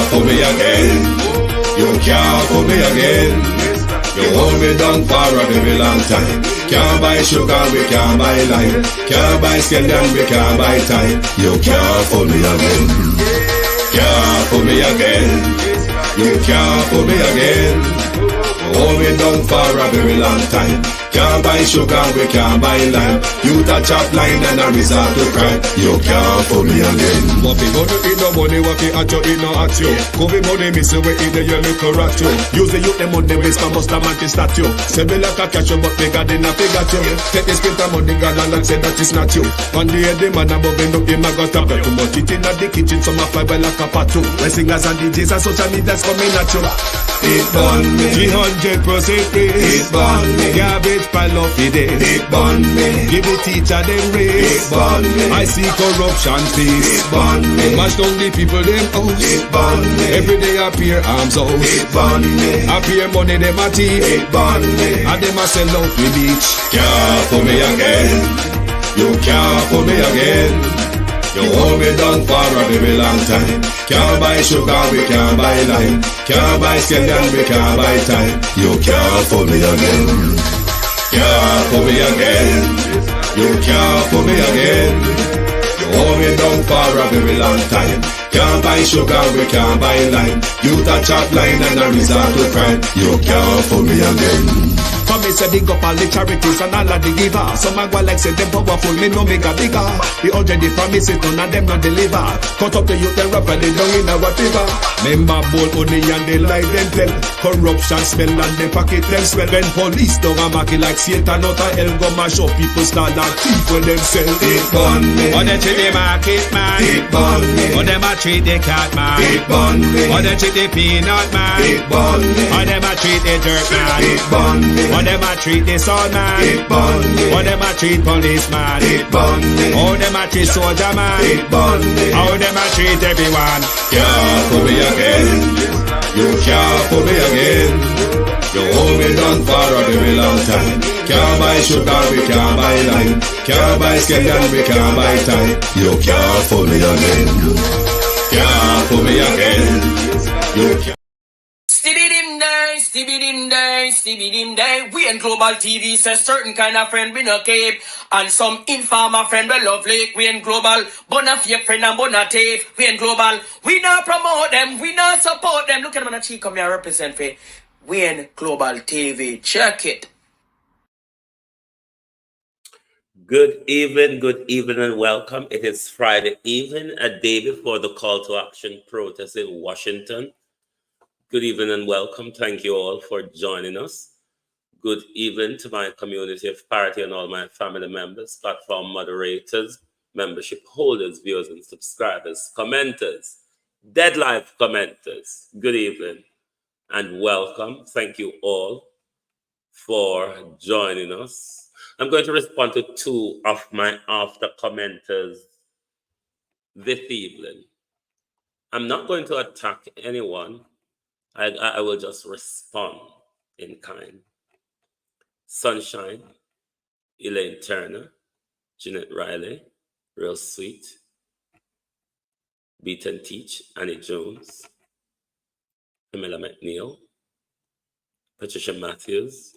can't fool me again. You can't fool me again. You hold me down for a very long time. Can't buy sugar, we can't buy lime. Can't buy scallion, we can't buy time. You can't fool me again. Can't fool me again. You can't fool me again. Hold me down for a very long time. Can't buy sugar, we can't buy lime. You touch up line and a resort to crime. You can't fool me again. What we gonna eat no money, what we at you, eat no at you. Covid money, miss we eat the your little rat you. Use the youth, the money, waste for most of the statue. Say me like a catch you, but bigger than a figure you. Take the spit of money, girl, and say that it's not you. On the head, the man above him, look him, I got to bet too much. Eat in the kitchen, some fly well like a patu. When singers and DJs and social media's coming at you. It burn me. 300% raise. It burn me. Garbage pile of the day. It burn me. Give the teacher them raise. It burn me. I see corruption face. It burn me. Mash down the people them house. It burn me. Every day appear arms out. It burn me. Appear money them a thief. It burn me. And them a sell out we beach. Can't fool me again. You can't fool me again. You hold me down for a very long time. Can't buy sugar, we can't buy lime. Can't buy scallion, we can't buy time. You can't fool me again. Can't fool me again. You can't fool me again. You hold me down for a very long time. Can't buy sugar, we can't buy lime. You touch up line and a resort to crime. You can't fool me again. Come me say big up all the charities and all of the givers. Some a go like say them powerful, me no make a bigger. The already promises, none of them not deliver. Cut up the youth, them rap and they down in our river. Member bold money and they lie them tell. Corruption smell and they pocket them swell. When police don't a market like Satan out of hell, go mash up people start and thief when them sell. It burn me. Or they treat the market man. It burn me. Or them a treat the cat man. It burn me. Or they treat the peanut man. It burn me. Or them a treat the dirt man. It burn me. Or them a treat the son man. It burn me. Or them a treat policeman. It burn me. Or them a treat soldier man. It burn me. How them a treat everyone. Can't fool me again. You can't fool me again. You hold me down for a very long time. Can't buy sugar, we can't buy lime. Can't buy scallion, we can't buy time. You can't fool me again. Can't fool me again. You can't. Stibby dim day. We in Global TV says certain kind of friend we no cape. And some informer friend we love lake. We in Global. Bona fake friend and bona tape. We in Global. We not promote them. We not support them. Look at them on the cheek come here represent for. We in Global TV. Check it. Good evening, and welcome. It is Friday evening, a day before the call to action protest in Washington. Good evening and welcome. Thank you all for joining us. Good evening to my community of parity and all my family members, platform moderators, membership holders, viewers and subscribers, commenters, dead live commenters. Good evening and welcome. Thank you all for joining us. I'm going to respond to two of my after commenters this evening. I'm not going to attack anyone. I will just respond in kind. Sunshine, Elaine Turner, Jeanette Riley, Real Sweet, Beat and Teach, Annie Jones, Pamela McNeil, Patricia Matthews,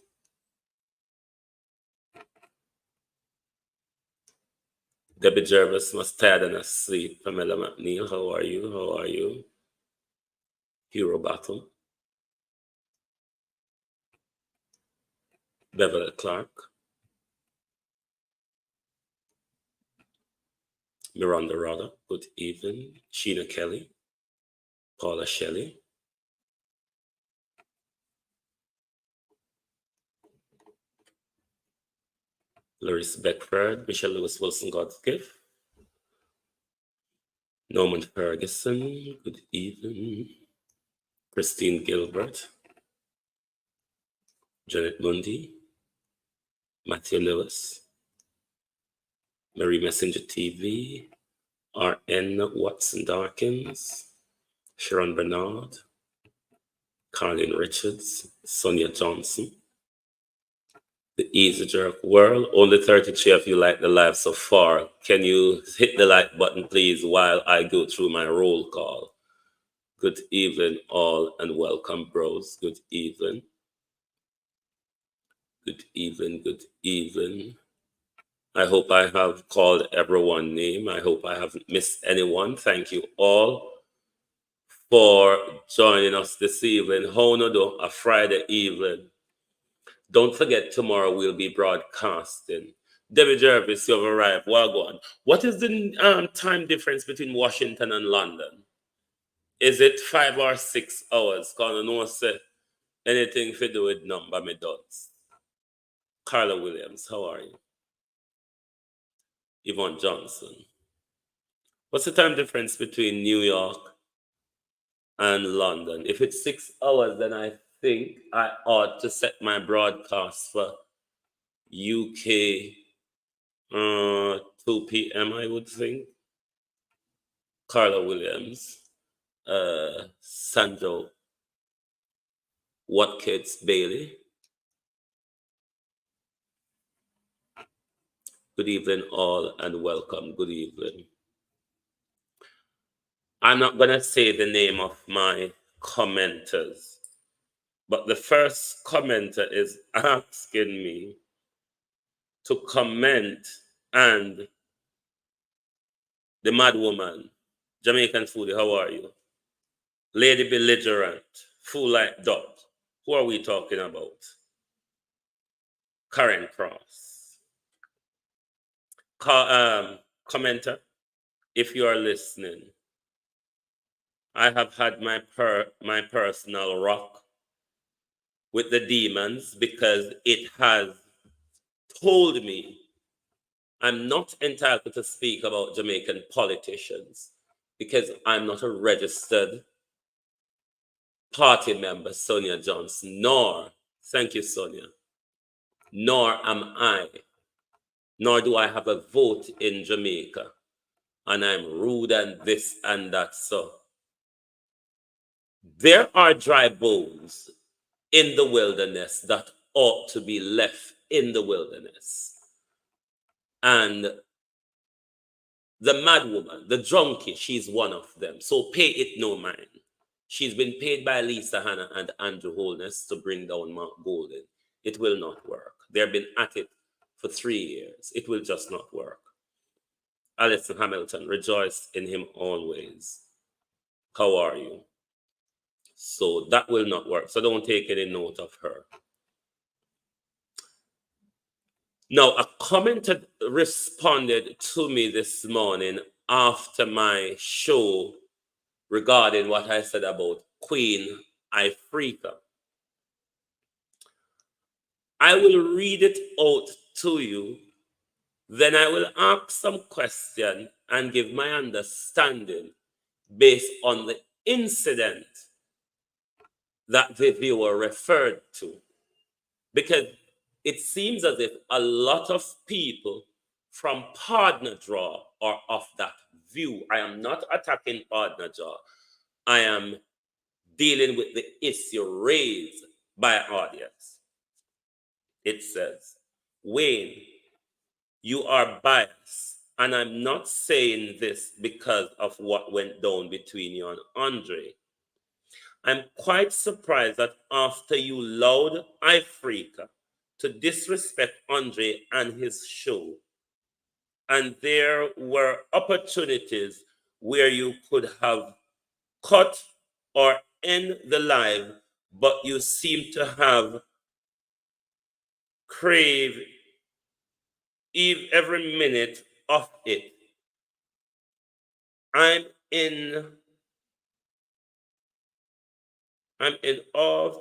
Debbie Jervis must tired and asleep. Pamela McNeil, how are you? How are you? Hero Battle, Beverly Clark, Miranda Rada, good evening. Sheena Kelly, Paula Shelley, Larissa Beckford, Michelle Lewis Wilson, God's gift, Norman Ferguson, good evening. Christine Gilbert, Janet Mundy, Matthew Lewis, Marie Messenger TV, R.N. Watson Darkins, Sharon Bernard, Carlin Richards, Sonia Johnson, The Easy Jerk World. Only 33 of you like the live so far. Can you hit the like button, please, while I go through my roll call? Good evening, all, and welcome, bros. Good evening. Good evening. Good evening. I hope I have called everyone's name. I hope I haven't missed anyone. Thank you all for joining us this evening. How no do a Friday evening. Don't forget, tomorrow we'll be broadcasting. Debbie Jervis, you've arrived. Well, go on. What is the time difference between Washington and London? Is it 5 or 6 hours? Because I know say anything to do with number me does. Carla Williams, how are you? Yvonne Johnson. What's the time difference between New York and London? If it's 6 hours, then I think I ought to set my broadcast for UK 2 p.m., I would think. Carla Williams, Sanjo Watkins Bailey. Good evening, all, and welcome. Good evening. I'm not going to say the name of my commenters, but the first commenter is asking me to comment, and the mad woman, Jamaican Foodie, how are you? Lady Belligerent, Fool Like Dot. Who are we talking about? Karen Cross. Commenter, if you are listening, I have had my personal rock with the demons because it has told me I'm not entitled to speak about Jamaican politicians because I'm not a registered party member, Sonia Johnson, nor, thank you, Sonia, nor am I, nor do I have a vote in Jamaica, and I'm rude and this and that. So there are dry bones in the wilderness that ought to be left in the wilderness. And the mad woman, the drunkie, she's one of them. So pay it no mind. She's been paid by Lisa Hanna and Andrew Holness to bring down Mark Golden. It will not work. They've been at it for 3 years. It will just not work. Alison Hamilton, rejoice in him always. How are you? So that will not work. So don't take any note of her. Now, a commenter responded to me this morning after my show regarding what I said about Queen Ifrica. I will read it out to you, then I will ask some question and give my understanding based on the incident that the viewer referred to. Because it seems as if a lot of people from Partner Draw are of that view. I am not attacking Partner Draw. I am dealing with the issue raised by an audience. It says, Wayne, you are biased. And I'm not saying this because of what went down between you and Andre. I'm quite surprised that after you allowed Ifrica to disrespect Andre and his show, and there were opportunities where you could have cut or end the live, but you seem to have craved every minute of it. I'm in awe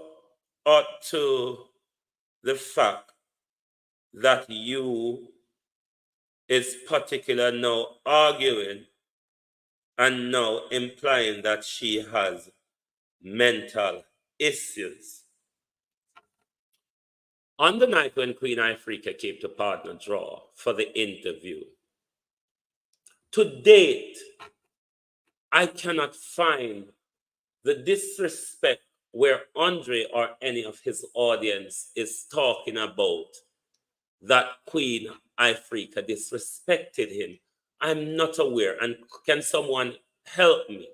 to the fact that you is particular now arguing and now implying that she has mental issues. On the night when Queen Ifrica came to Partner Draw for the interview, to date, I cannot find the disrespect where Andre or any of his audience is talking about that Queen Ifrica disrespected him. I'm not aware. And can someone help me?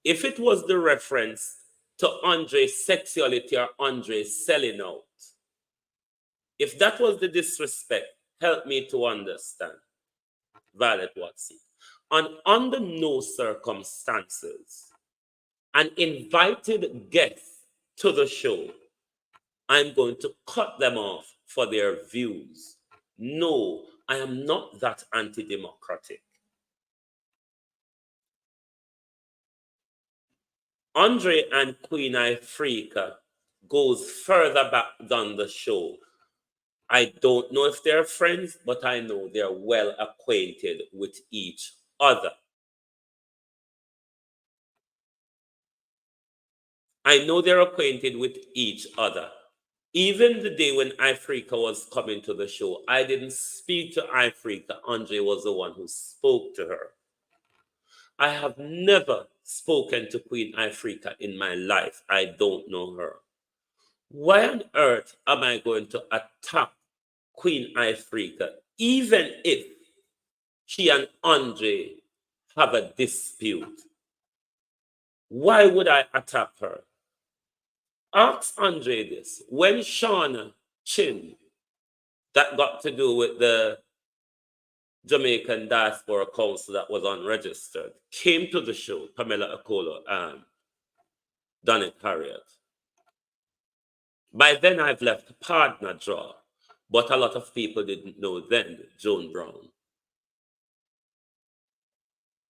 if it was the reference to Andre's sexuality or Andre selling out, if that was the disrespect, help me to understand, Violet Watson. And under no circumstances, an invited guest to the show, I'm going to cut them off for their views. No, I am not that anti-democratic. Andre and Queen Ifrica goes further back than the show. I don't know if they're friends, but I know they're well acquainted with each other. I know they're acquainted with each other. Even the day when Ifrica was coming to the show, I didn't speak to Ifrica. Andre was the one who spoke to her. I have never spoken to Queen Ifrica in my life. I don't know her. Why on earth am I going to attack Queen Ifrica, even if she and Andre have a dispute? Why would I attack her? Ask Andre this. When Shauna Chin, that got to do with the Jamaican Diaspora Council that was unregistered, came to the show, Pamela Akolo and Donnet Harriet. By then, I've left partner draw, but a lot of people didn't know then, Joan Brown.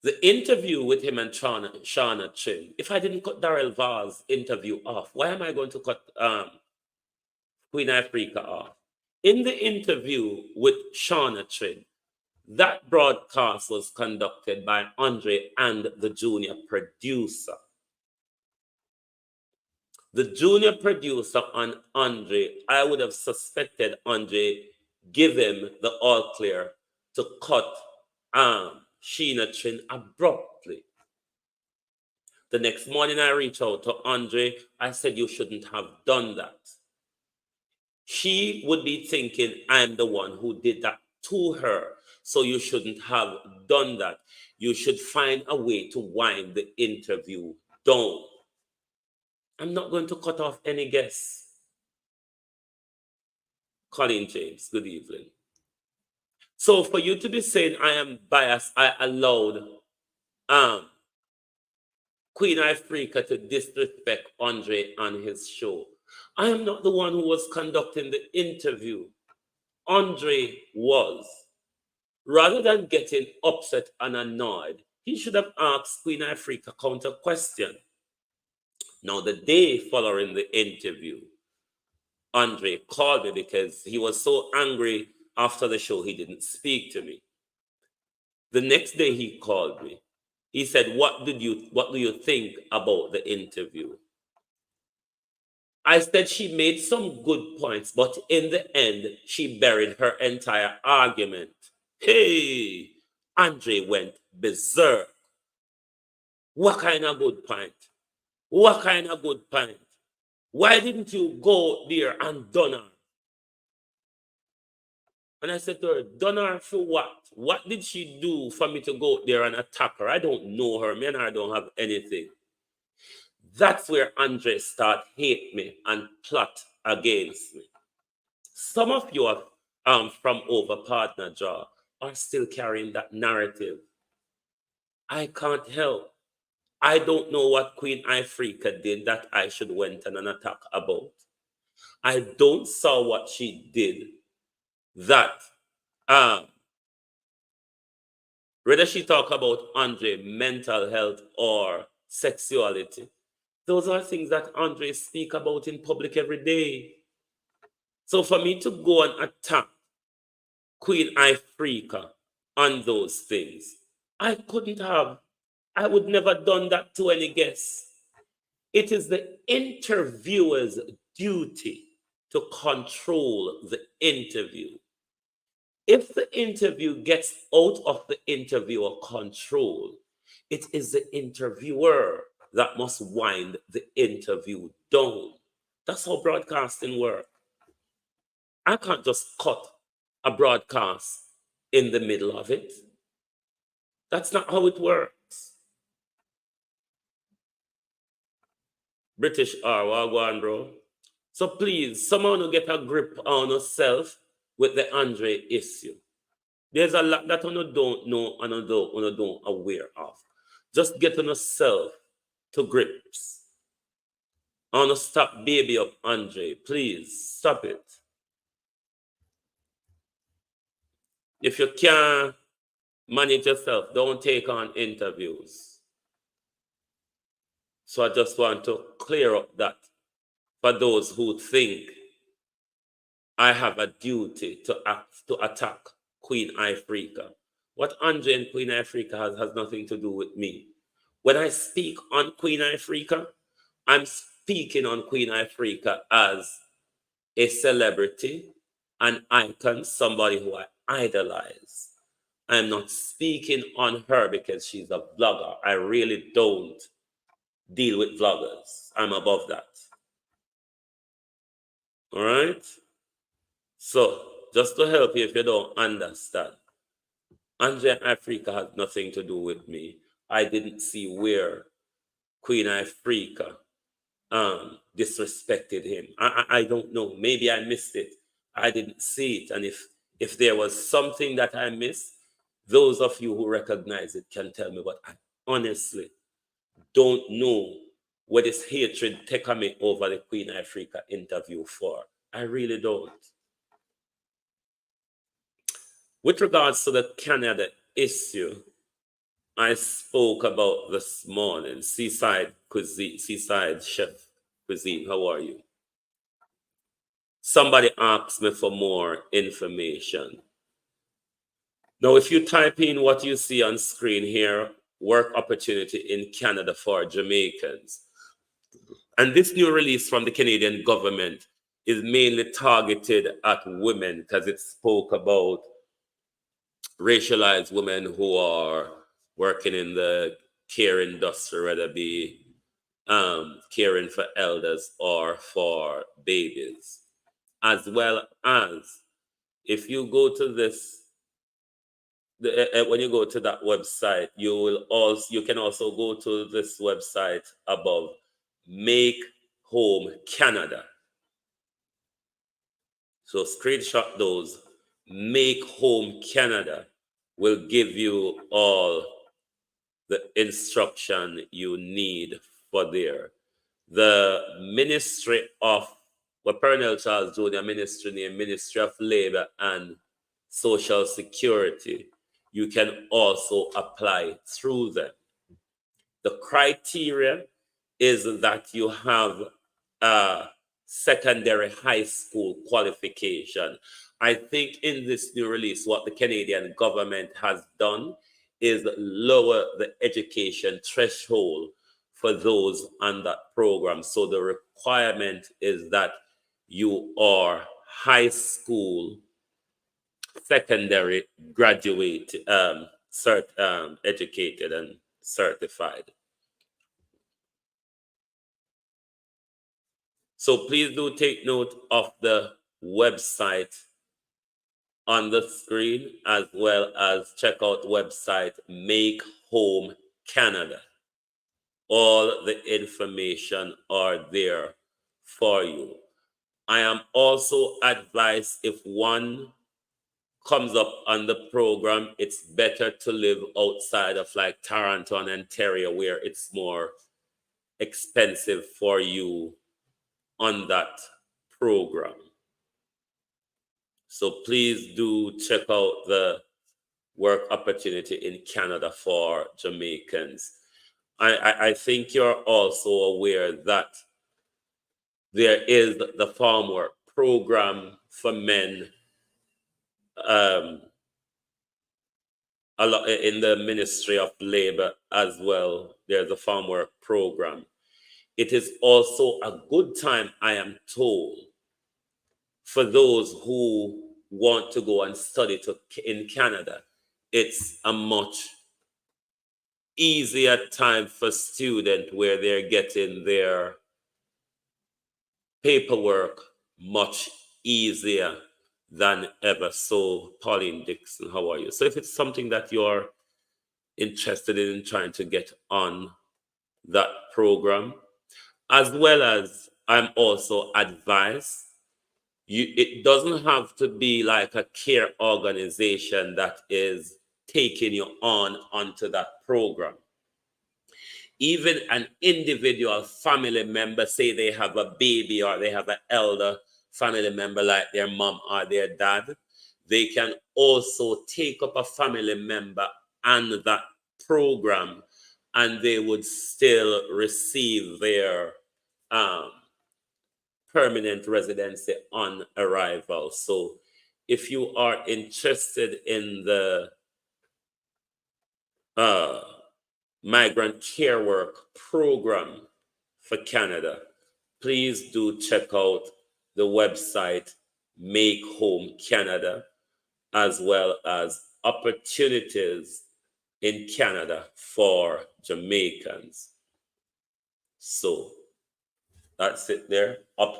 The interview with him and Shauna Chin, if I didn't cut Darrell Vaz's interview off, why am I going to cut Queen Ifrica off? In the interview with Shauna Chin, that broadcast was conducted by Andre and the junior producer. The junior producer on Andre, I would have suspected Andre give him the all clear to cut Sheena Chin abruptly. The next morning I reached out to Andre. I said, you shouldn't have done that. She would be thinking I'm the one who did that to her. So you shouldn't have done that. You should find a way to wind the interview down. I'm not going to cut off any guests. Colin James, good evening. So for you to be saying I am biased, I allowed Queen Ifrica to disrespect Andre on his show. I am not the one who was conducting the interview. Andre was. Rather than getting upset and annoyed, he should have asked Queen Ifrica counter question. Now, the day following the interview, Andre called me because he was so angry after the show he didn't speak to me. The next day he called me. He said, what do you think about the interview? I said she made some good points, but in the end, she buried her entire argument. Hey, Andre went berserk. What kind of good point? What kind of good point? Why didn't you go there and done her? And I said to her, done her for what? What did she do for me to go there and attack her? I don't know her. Me and her don't have anything. That's where Andre start hate me and plot against me. Some of you are from Over Partner Jaw are still carrying that narrative. I can't help. I don't know what Queen Ifrica did that I should went on an attack about. I don't saw what she did that whether she talk about Andre mental health or sexuality, those are things that Andre speak about in public every day. So for me to go and attack Queen Ifrica on those things, I would never done that to any guest. It is the interviewer's duty to control the interview. If the interview gets out of the interviewer control, it is the interviewer that must wind the interview down. That's how broadcasting works. I can't just cut a broadcast in the middle of it. That's not how it works. British R, well, go on, bro. So please, someone who get a grip on yourself with the Andre issue. There's a lot that you don't know and you don't aware of. Just get on yourself to grips. I want to stop baby up Andre. Please, stop it. If you can't manage yourself, don't take on interviews. So I just want to clear up that for those who think I have a duty to attack Queen Ifrica. What Andre and Queen Ifrica has nothing to do with me. When I speak on Queen Ifrica, I'm speaking on Queen Ifrica as a celebrity, an icon, somebody who I idolize. I'm not speaking on her because she's a vlogger. I really don't deal with vloggers. I'm above that. All right? So, just to help you if you don't understand, Andre Ifrica has nothing to do with me. I didn't see where Queen Ifrica disrespected him. I don't know. Maybe I missed it. I didn't see it. And if there was something that I missed, those of you who recognize it can tell me. But I honestly don't know what this hatred taken me over the Queen Ifrica interview for. I really don't. With regards to the Canada issue, I spoke about this morning. Seaside Chef Cuisine, how are you? Somebody asked me for more information. Now, if you type in what you see on screen here, work opportunity in Canada for Jamaicans. And this new release from the Canadian government is mainly targeted at women because it spoke about racialized women who are working in the care industry, whether it be caring for elders or for babies. As well as if you go to this, when you go to that website, you can also go to this website above, Make Home Canada. So screenshot those. Make Home Canada will give you all the instruction you need for there. The Ministry of, Pernell Charles Jr. ministry name, Ministry of Labor and Social Security, you can also apply through them. The criteria is that you have a secondary high school qualification. I think in this new release, what the Canadian government has done is lower the education threshold for those on that program. So the requirement is that you are high school, secondary graduate, educated and certified. So please do take note of the website on the screen, as well as check out the website Make Home Canada. All the information are there for you. I am also advised if one comes up on the program, it's better to live outside of like Toronto and Ontario, where it's more expensive for you on that program. So please do check out the work opportunity in Canada for Jamaicans. I think you're also aware that there is the farm work program for men a lot in the Ministry of Labor as well. There's a farm work program. It is also a good time, I am told, for those who want to go and study in Canada. It's a much easier time for students where they're getting their paperwork much easier than ever. So, Pauline Dixon, how are you? So if it's something that you're interested in trying to get on that program, as well as I'm also advised, it doesn't have to be like a care organization that is taking you onto that program. Even an individual family member, say they have a baby or they have an elder family member like their mom or their dad, they can also take up a family member and that program, and they would still receive their permanent residency on arrival. So if you are interested in the migrant care work program for Canada, please do check out the website Make Home Canada, as well as opportunities in Canada for Jamaicans. So that's it there.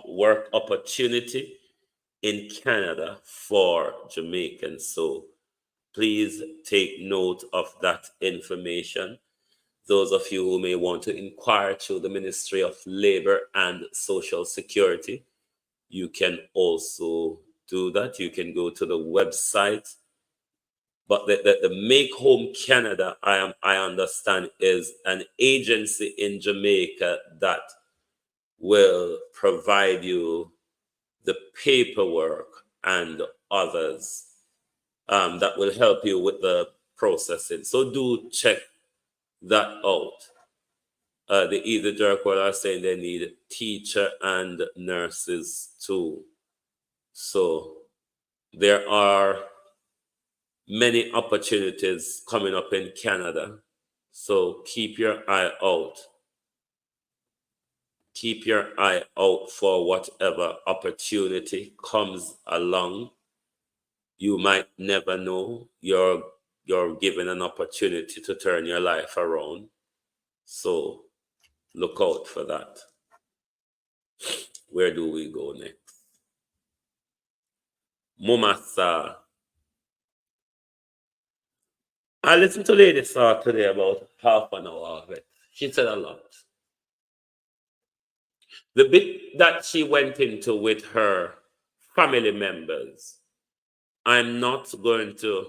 Work opportunity in Canada for Jamaicans. So please take note of that information. Those of you who may want to inquire through the Ministry of Labor and Social Security, you can also do that. You can go to the website. But the Make Home Canada, I understand, is an agency in Jamaica that will provide you the paperwork and others that will help you with the processing. So do check that out. The Either Jerkwell are saying they need teacher and nurses too. So there are many opportunities coming up in Canada. So keep your eye out. Keep your eye out for whatever opportunity comes along. You might never know you're given an opportunity to turn your life around. So look out for that. Where do we go next? Mumasa. I listened to Lady Saw today about half an hour of it. She said a lot. The bit that she went into with her family members, I'm not going to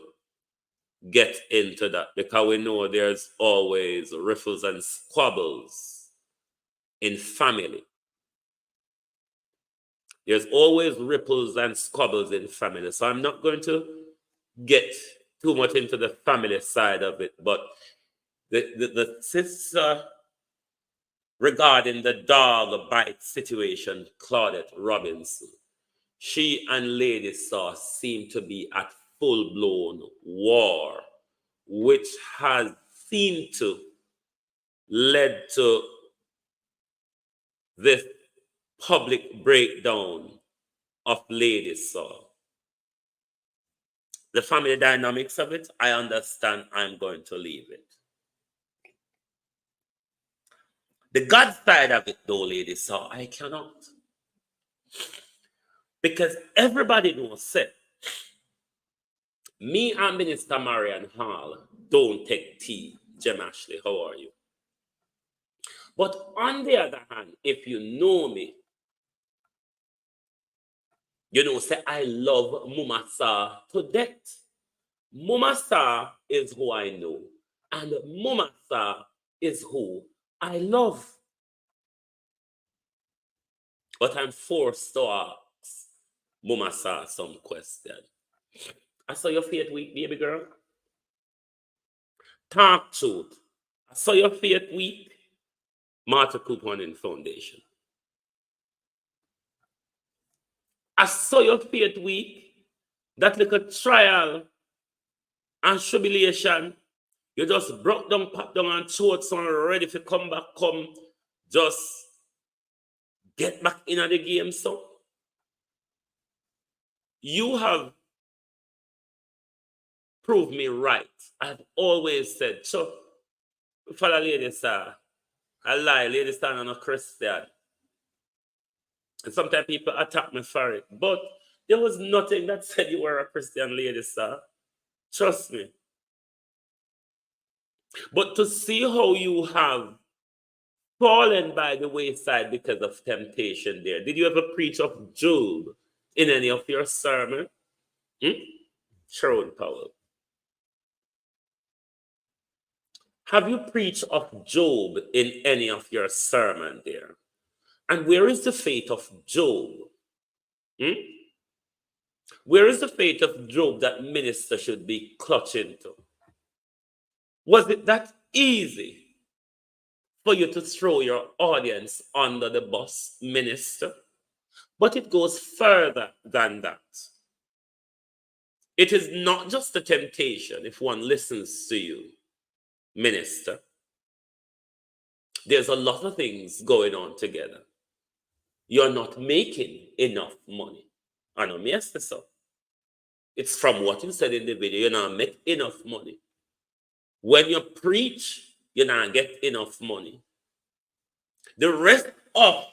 get into that because we know there's always riffles and squabbles in family. There's always ripples and squabbles in family. So I'm not going to get too much into the family side of it. But the sister regarding the dog bite situation, Claudette Robinson, she and Lady Saw seem to be at full-blown war, which has seemed to led to this public breakdown of Lady Saw. The family dynamics of it, I understand. I'm going to leave it. The God side of it, though, Lady Saw, I cannot. Because everybody knows it. Me and Minister Marian Hall don't take tea. Jem Ashley, how are you? But on the other hand, if you know me, you know, say I love Mumasa to death. Mumasa is who I know, and Mumasa is who I love. But I'm forced to ask Mumasa some question. I saw your faith week, baby girl. Talk truth. I saw your faith week. Martha Couponing Foundation. I saw your faith week. That little trial and tribulation. You just broke down, pop down, and throat son ready to come back, just get back into the game. So you have proved me right. I've always said, so Father Lady Star, I lie, Lady Star, I'm a Christian. And sometimes people attack me for it. But there was nothing that said you were a Christian, Lady Star. Trust me. But to see how you have fallen by the wayside because of temptation there. Did you ever preach of Job in any of your sermon? Sharon Powell. Have you preached of Job in any of your sermon there? And where is the fate of Job? Where is the fate of Job that minister should be clutching to? Was it that easy for you to throw your audience under the bus, minister? But it goes further than that. It is not just a temptation if one listens to you, minister. There's a lot of things going on together. You're not making enough money. I know me as so. It's from what you said in the video. You're not make enough money. When you preach, you not get enough money. The rest of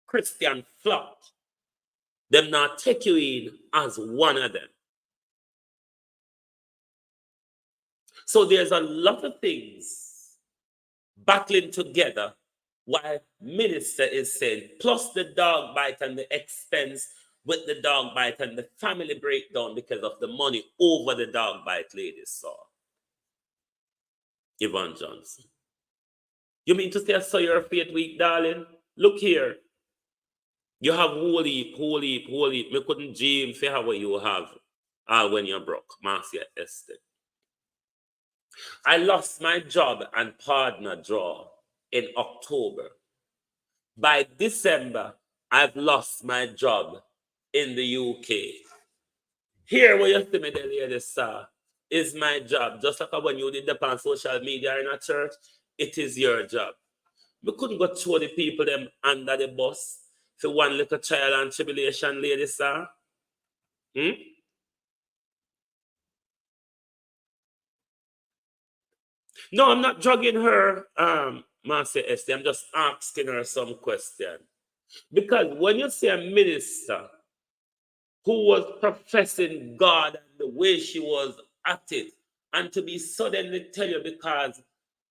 Christian flock, them not take you in as one of them. So there's a lot of things battling together while minister is saying, plus the dog bite and the expense with the dog bite and the family breakdown because of the money over the dog bite, ladies saw. Yvonne Johnson. You mean to say I saw your faith week, darling? Look here. You have whole heap. Me couldn't dream for how you have when you're broke. Marcia Esther. I lost my job and partner draw in October. By December, I've lost my job in the UK. Here, what you see me there, ladies, sir, is my job. Just like when you did the on social media in a church, it is your job. We couldn't go throw the people them under the bus for one little trial and tribulation, ladies, sir. No, I'm not drugging her, Master Esther. I'm just asking her some question. Because when you see a minister who was professing God and the way she was at it, and to be suddenly tell you because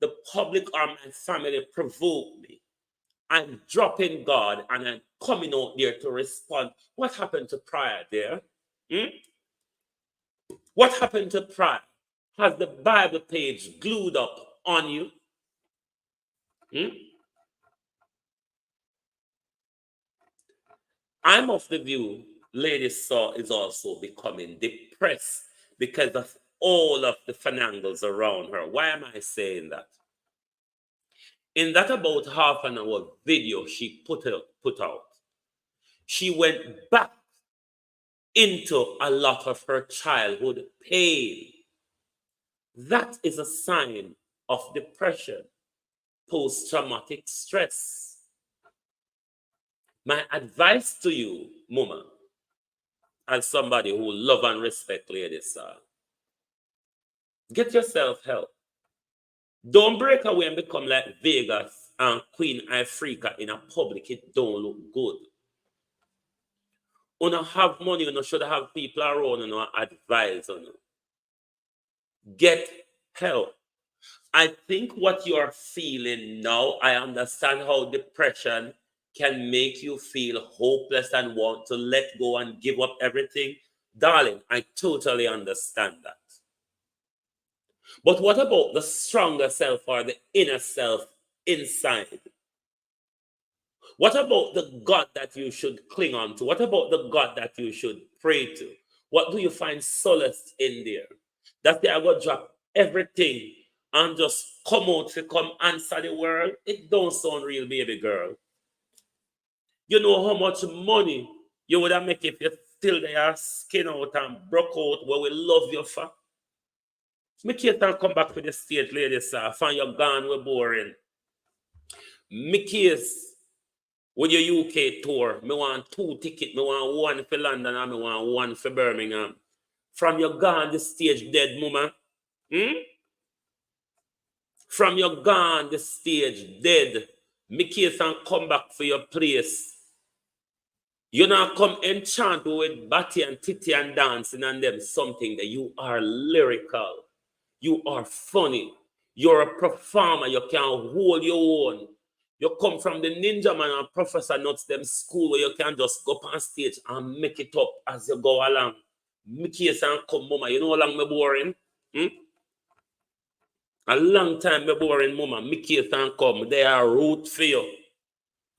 the public or my family provoked me, I'm dropping God and I'm coming out there to respond. What happened to prayer there? What happened to prayer? Has the Bible page glued up on you? I'm of the view Lady Saw is also becoming depressed because of all of the finagles around her. Why am I saying that? In that about half an hour video she put out, she went back into a lot of her childhood pain. That is a sign of depression, post-traumatic stress. My advice to you, Mama, as somebody who love and respect ladies, sir, get yourself help. Don't break away and become like Vegas and Queen Ifrica in a public. It don't look good. You don't have money, you should have people around you advise on you. Get help. I think what you are feeling now, I understand how depression can make you feel hopeless and want to let go and give up everything. Darling, I totally understand that. But what about the stronger self or the inner self inside? What about the God that you should cling on to? What about the God that you should pray to? What do you find solace in there? That they are going to drop everything and just come out to come answer the world? It don't sound real, baby girl. You know how much money you would have make if you still there skin out and broke out where we love you for? Me can't come back to the stage, ladies, sir. Find you gone, we're boring. Me case with your UK tour, me want 2 tickets. Me want 1 for London and me want 1 for Birmingham. From your gone, the stage dead, mama. From your gone, the stage dead. Me case and come back for your place. You now come enchant with Batty and Titty and dancing and them something that you are lyrical. You are funny. You're a performer. You can hold your own. You come from the Ninja Man and Professor Nuts, them school where you can just go up on stage and make it up as you go along. Me case and come, mama. You know how long me boring? A long time me boring, mama. Me case and come. They are root for you.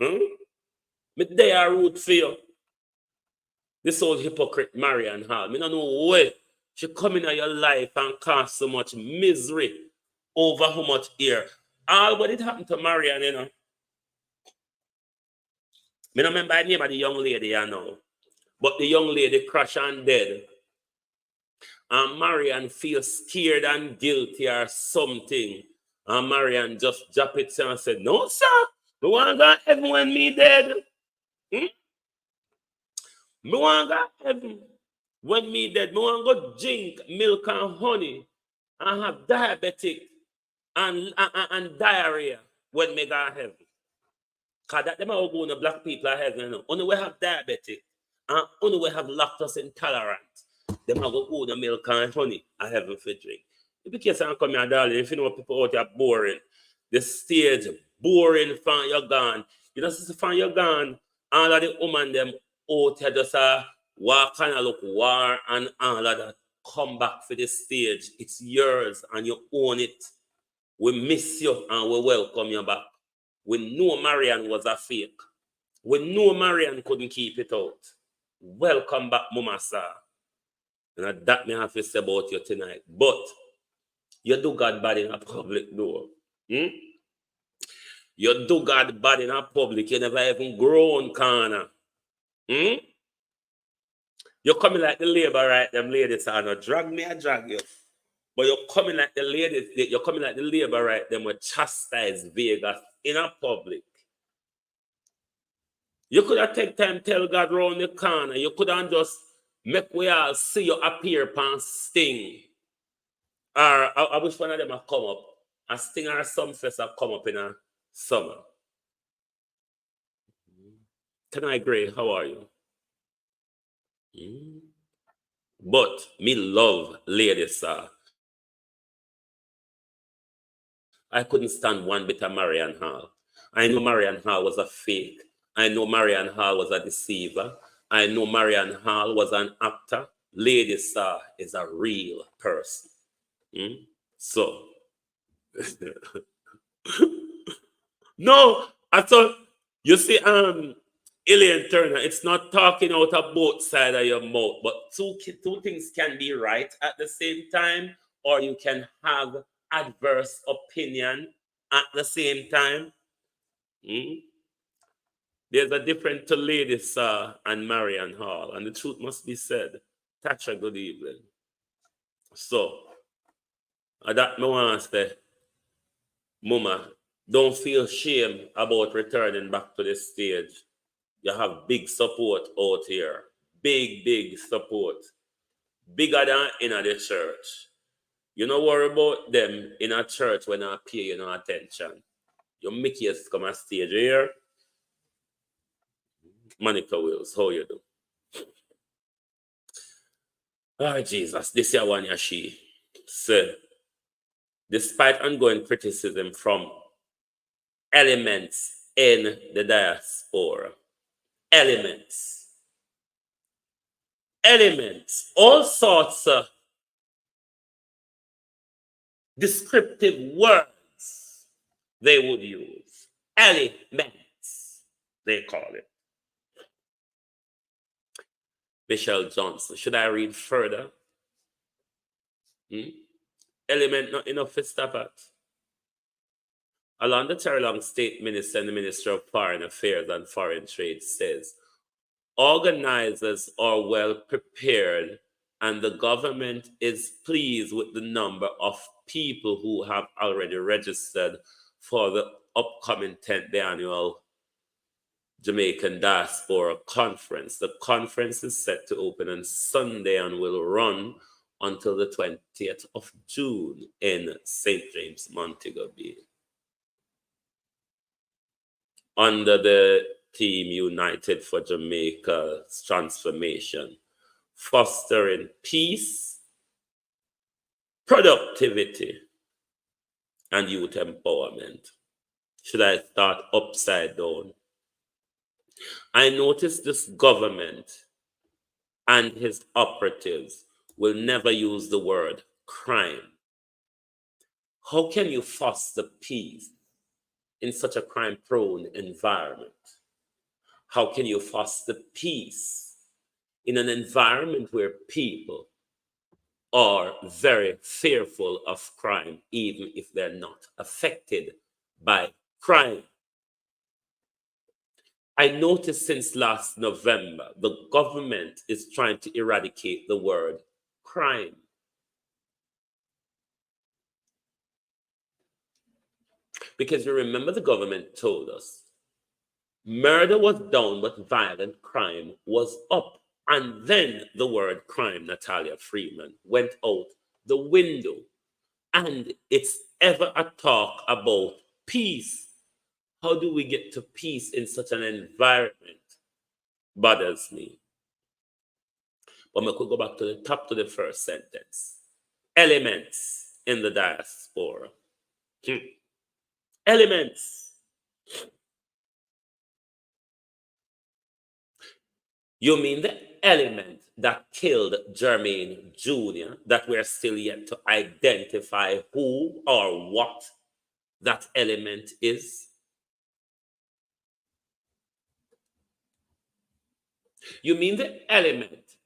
Me they are root for you. This old hypocrite Marian Hall. Me don't know where she come in your life and cause so much misery over how much here. All what it happened to Marian, you know. Me don't remember the name of the young lady, you know. But the young lady crash and dead. And Marian feels scared and guilty or something. And Marian just drop it and said, no, sir. Me want to go to heaven when me dead. Me want to go to heaven when me dead. Me want to go drink milk and honey and have diabetic and diarrhea when me go to heaven. Because that them are going to black people at heaven. You know. Only we have diabetic and only we have lactose intolerant. Them are going to milk and honey at heaven for drink. If you can't come here, darling, if you know people out here boring, the stage boring from you're gone. You know, since from you're gone, all of the women them out here just walk kind of look war and all of that come back for the stage. It's yours and you own it. We miss you and we welcome you back. We know Marian was a fake. We know Marian couldn't keep it out. Welcome back, Mama Sir. And that me have to say about you tonight. But you do God bad in a public door. You do God bad in a public. You never even grown corner. You're coming like the labor, right? Them ladies are not drag me, I drag you. But you're coming like the ladies, you're coming like the labor, right? Them will chastise Vegas in a public. You could have taken time to tell God round the corner. You could have just make we all see you appear upon Sting. Or I wish one of them have come up. A Sting or some fest have come up in a summer. Can I agree? How are you? But me love ladies, sir. I couldn't stand one bit of Marian Hall. I know Marian Hall was a fake. I know Marian Hall was a deceiver. I know Marian Hall was an actor. Lady Star is a real person. So, no, I thought, you see, Elaine Turner, it's not talking out of both sides of your mouth, but two things can be right at the same time, or you can have adverse opinion at the same time. There's a difference to Lady Sir and Marian Hall, and the truth must be said. Thatcher, good evening. So, that me want to say, Mama, don't feel shame about returning back to the stage. You have big support out here. Big support. Bigger than in the church. You don't worry about them in a church when I pay you no attention. You make us come on stage here. Monica Wills, how you do? Oh, Jesus, this is one she said. Despite ongoing criticism from elements in the diaspora, elements, all sorts of descriptive words they would use. Elements, they call it. Michelle Johnson. Should I read further? Element not enough to stop at. Along the Terrelong State Minister and the Minister of Foreign Affairs and Foreign Trade says, organizers are well prepared and the government is pleased with the number of people who have already registered for the upcoming 10th annual Jamaican Diaspora Conference. The conference is set to open on Sunday and will run until the 20th of June in St. James, Montego Bay. Under the theme United for Jamaica's Transformation, fostering peace, productivity, and youth empowerment. Should I start upside down? I notice this government and his operatives will never use the word crime. How can you foster peace in such a crime-prone environment? How can you foster peace in an environment where people are very fearful of crime, even if they're not affected by crime? I noticed since last November, the government is trying to eradicate the word crime. Because you remember the government told us murder was down, but violent crime was up. And then the word crime, Natalia Freeman, went out the window. And it's ever a talk about peace. How do we get to peace in such an environment? Bothers me. But we could go back to the top to the first sentence. Elements in the diaspora. Elements. You mean the element that killed Jermaine Jr., that we're still yet to identify who or what that element is? You mean the element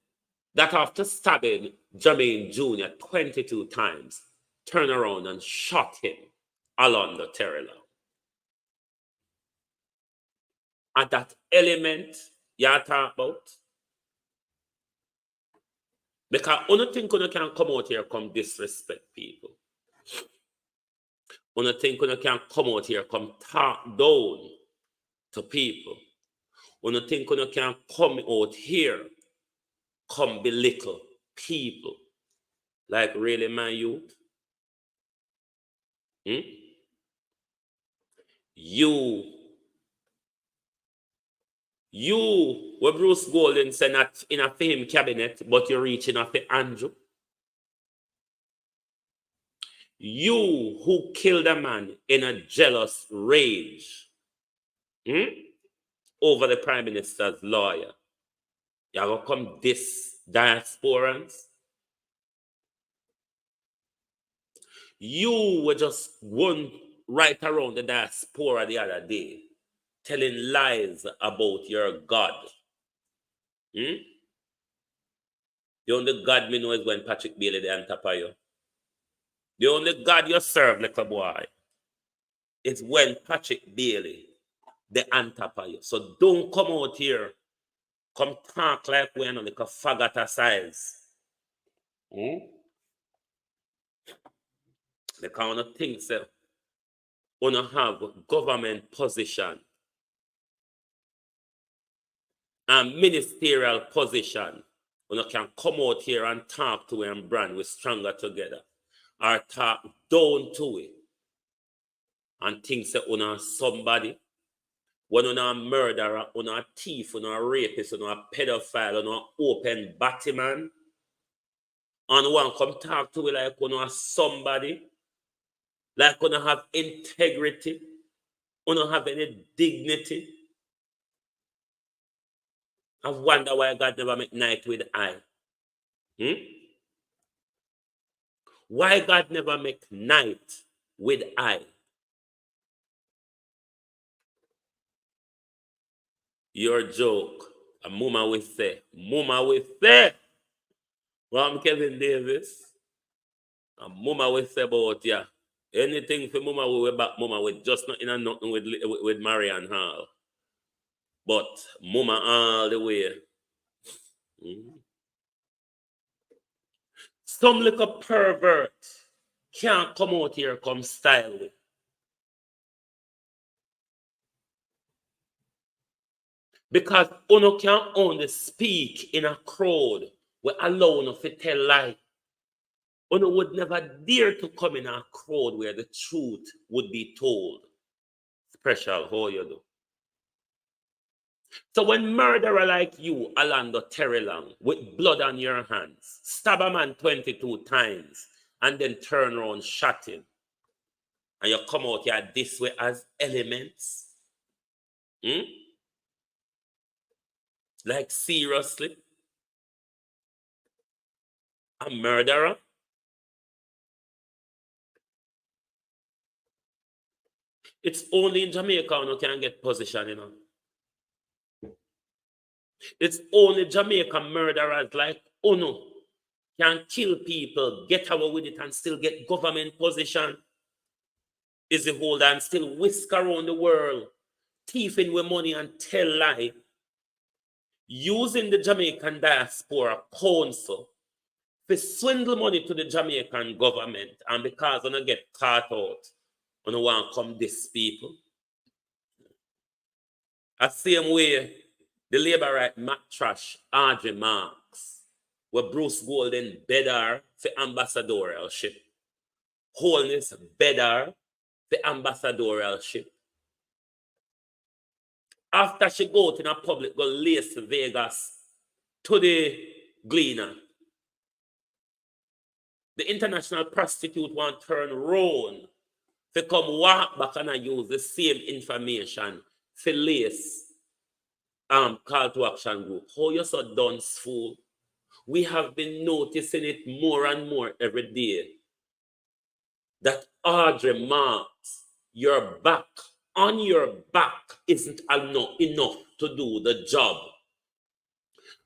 that after stabbing Jermaine Jr. 22 times, turned around and shot him along the Terrell? And that element you're talking about? Because you think you can come out here come disrespect people. You think you can come out here come talk down to people. You think you can come out here come belittle people. Like really, my youth? You were Bruce Golden said not in a fame cabinet, but you're reaching off the Andrew. You who killed a man in a jealous rage over the Prime Minister's lawyer. You're going to come this diasporans. You were just one right around the diaspora the other day, telling lies about your God. The only God me know is when Patrick Bailey the on top of you. The only God you serve, little boy, is when Patrick Bailey the on top of you. So don't come out here, come talk like we're not like a faggot size. The kind of things that you have government position and ministerial position. You can come out here and talk to and brand with stronger together. Or talk down to it. And think that you are somebody. When you are a murderer, you are a thief, you are a rapist, you are a pedophile, you are an open batman. And you want to come talk to it like you are somebody. Like you don't have integrity. You don't have any dignity. I wonder why God never make night with eye. Why God never make night with eye? Your joke. A mama will say. Mama will say. Well, I'm Kevin Davis. A mama will say about ya. Anything for mama will back mama with just nothing and nothing with Marianne Hall. But mama all the way. Some little pervert can't come out here come style with. Because you can only speak in a crowd where alone if you tell lie. You would never dare to come in a crowd where the truth would be told. Special, how you do. So when murderer like you, Orlando Terrell, with blood on your hands, stab a man 22 times and then turn around, shot him, and you come out here this way as elements. Like seriously? A murderer? It's only in Jamaica you can get position, you know. It's only Jamaican murderers like Uno can kill people, get away with it, and still get government position. Is the holder and still whisk around the world, thieving with money and tell lie, using the Jamaican diaspora council to swindle money to the Jamaican government, and because when I get caught out, when I want to come this people. The same way the labor right Matt Trash, Audrey Marks, where Bruce Golden better for ambassadorship. Holness better for ambassadorship. After she go to the public, go Las Vegas to the Gleaner. The international prostitute want to turn round to come walk back and use the same information for Lace call to action group. How you so dunce fool? We have been noticing it more and more every day. That Audrey Marks, your back on your back isn't enough to do the job.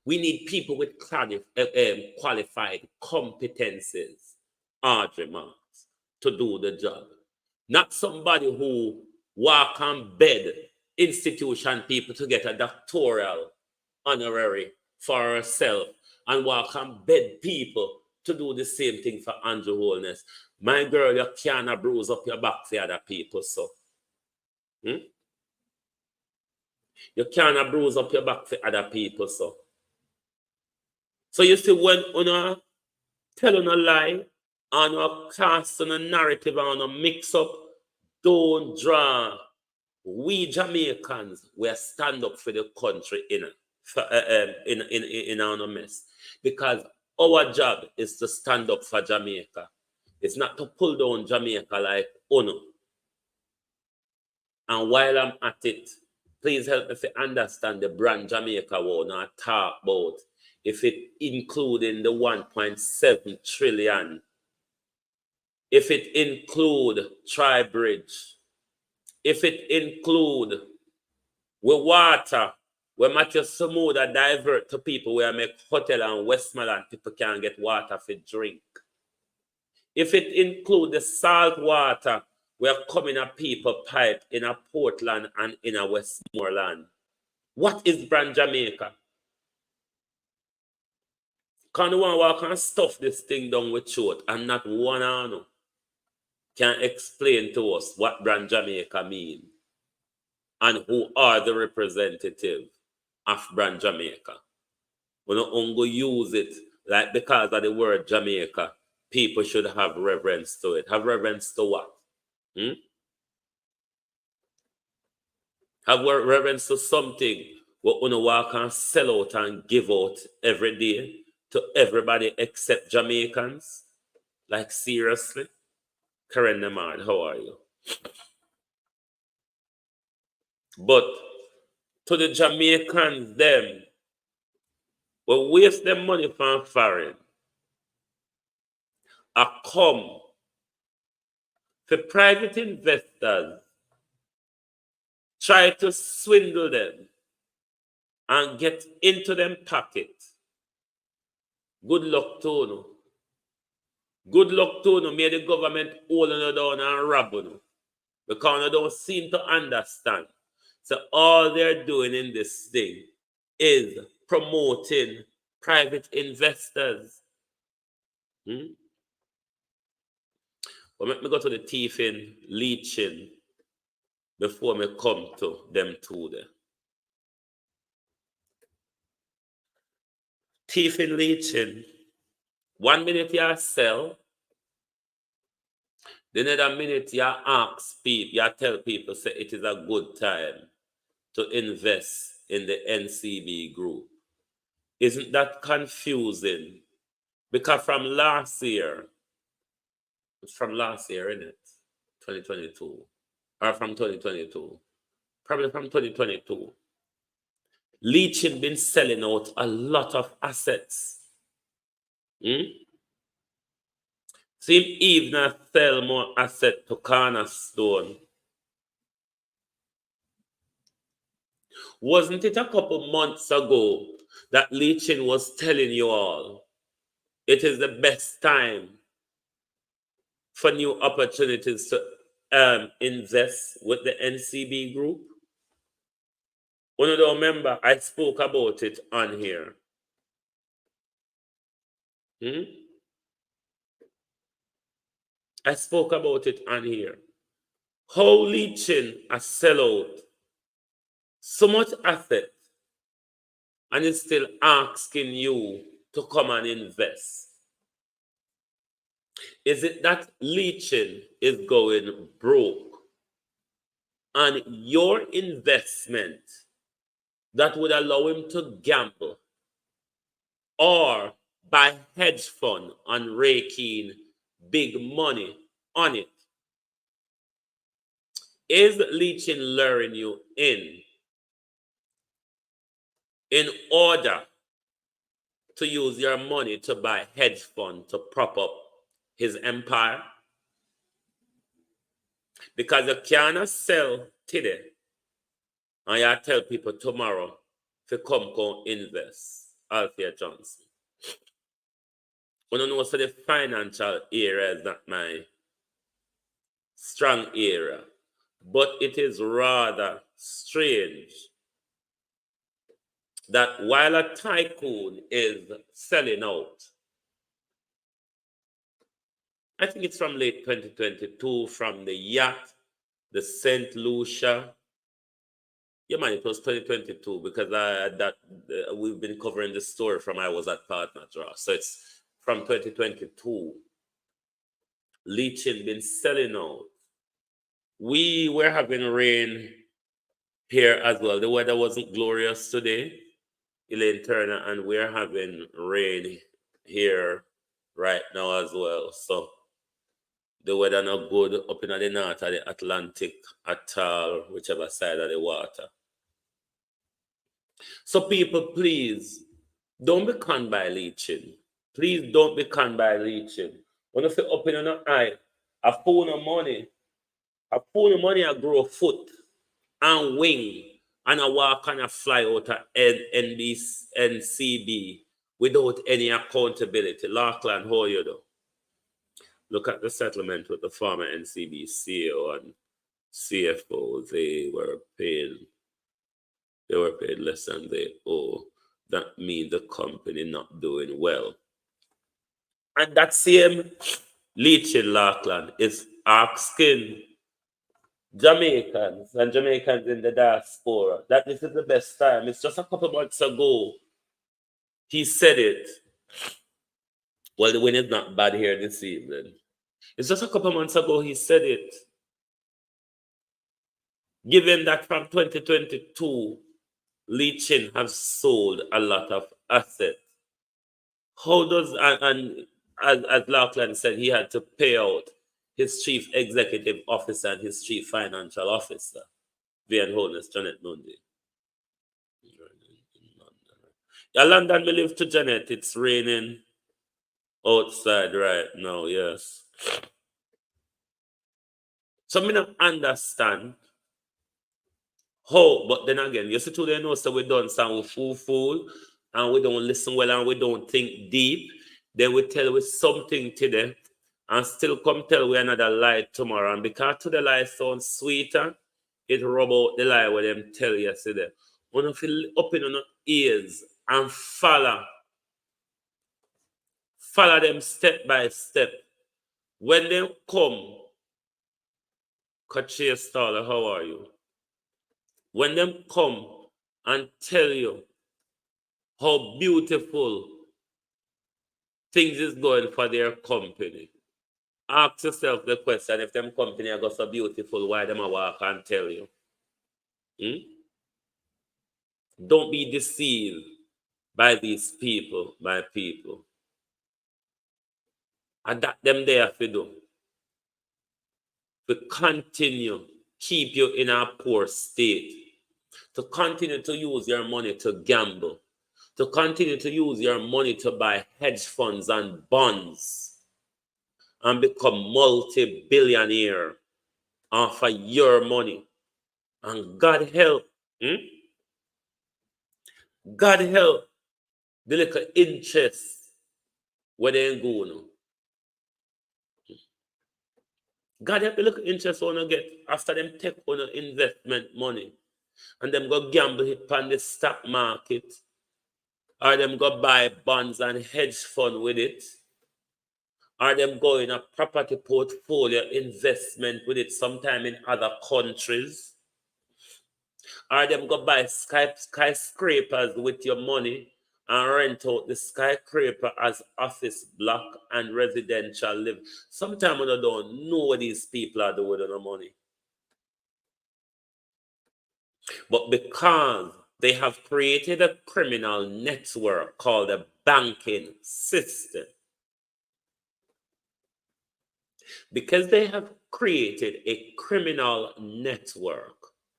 We need people with qualified competences, Audrey Marks, to do the job. Not somebody who walk on bed institution people to get a doctoral honorary for herself and walk on bed people to do the same thing for Andrew Holness. My girl, you can't bruise up your back for other people, so. You can't bruise up your back for other people, so. So you see, when you tell a lie, and you cast on a narrative and you mix up, don't draw. We Jamaicans, we stand up for the country in our mess. Because our job is to stand up for Jamaica. It's not to pull down Jamaica like Uno. And while I'm at it, please help me to understand the brand Jamaica will not talk about. If it including the 1.7 trillion, if it include Tri-Bridge, if it include with water, where Matthew Samuda divert to people where make hotel and Westmoreland, people can get water for drink. If it include the salt water, we're coming a people pipe in a Portland and in a Westmoreland. What is brand Jamaica? Can you walk and stuff this thing down with short and not one on can explain to us what brand Jamaica mean and who are the representative of brand Jamaica? We don't go use it like because of the word Jamaica, people should have reverence to it. Have reverence to what? Have reverence to something what you walk and sell out and give out every day to everybody except Jamaicans? Like seriously? Karen Nemard, how are you? But to the Jamaicans, them will waste their money from foreign. A come for private investors try to swindle them and get into them pocket. Good luck to you. Good luck to you. May the government hold you down and rob you. Because you don't seem to understand. So all they're doing in this thing is promoting private investors. But let me go to the thieving, leeching before me come to them two there. Thieving, leeching. 1 minute you sell, the other minute you ask people, you tell people say it is a good time to invest in the NCB group. Isn't that confusing? Because from last year, it's from last year, isn't it? 2022 or from 2022, probably from 2022. Leachin been selling out a lot of assets. So him even sell more asset to Cornerstone. Wasn't it a couple months ago that Leachin was telling you all it is the best time for new opportunities to invest with the NCB group? When you don't remember, I spoke about it on here. I spoke about it on here. How Leachin a sellout so much asset and is still asking you to come and invest. Is it that Leachin is going broke and your investment that would allow him to gamble or buy hedge fund and rake in big money on it? Is Leachin luring you in order to use your money to buy hedge fund to prop up his empire? Because you cannot sell today and you tell people tomorrow to come invest. Althea Johnson. I don't know, so the financial area is not my strong area, but it is rather strange that while a tycoon is selling out, I think it's from late 2022, from the yacht, the St. Lucia. Yeah, man, it was 2022 because we've been covering this story from I was at Partner Draw. So it's from 2022. Leachin been selling out. We were having rain here as well. The weather wasn't glorious today, Elaine Turner, and we're having rain here right now as well. So the weather not good up in the north of the Atlantic at all, whichever side of the water. So people, please, don't be conned by Leachin. Please don't be conned by Leachin. When you feel up in your eye, a phone of money I grow foot and wing and I walk and I fly out of NCB without any accountability. Lachlan, how you do? Look at the settlement with the former NCB CEO and CFO. They were paid less than they owe. That means the company not doing well. And that same Leachin Lachlan is asking Jamaicans and Jamaicans in the diaspora that this is the best time. It's just a couple months ago he said it. Well, the wind is not bad here this evening. It's just a couple months ago he said it. Given that from 2022, Leachin has sold a lot of assets. How does, and as Lachlan said, he had to pay out his chief executive officer and his chief financial officer, Vian Holness, Janet Mundy. Yeah, London, we live to Janet. It's raining outside right now, yes. So I don't understand how, but then again, you see today know so we don't sound fool and we don't listen well and we don't think deep. Then we tell we something today and still come tell we another lie tomorrow. And because to the lie sounds sweeter, it rub out the lie what them tell you yesterday. When you feel open on your ears and follow them step by step. When they come, Kachia Staller, how are you? When them come and tell you how beautiful things is going for their company, ask yourself the question, if them company are so beautiful, why them a walk and tell you? Don't be deceived by these people, by people. And that them there to do. to continue keep you in a poor state, to continue to use your money to gamble, to continue to use your money to buy hedge funds and bonds and become multi-billionaire off of your money. And God help, God help the little interest where they ain't going. God help the little interest want to get after them take on investment money and them go gamble it on the stock market, or them go buy bonds and hedge fund with it, or them go in a property portfolio investment with it sometime in other countries, or them go buy skyscrapers with your money and rent out the skyscraper as office block and residential live. Sometimes I don't know what these people are doing with their money. But because they have created a criminal network called the banking system, because they have created a criminal network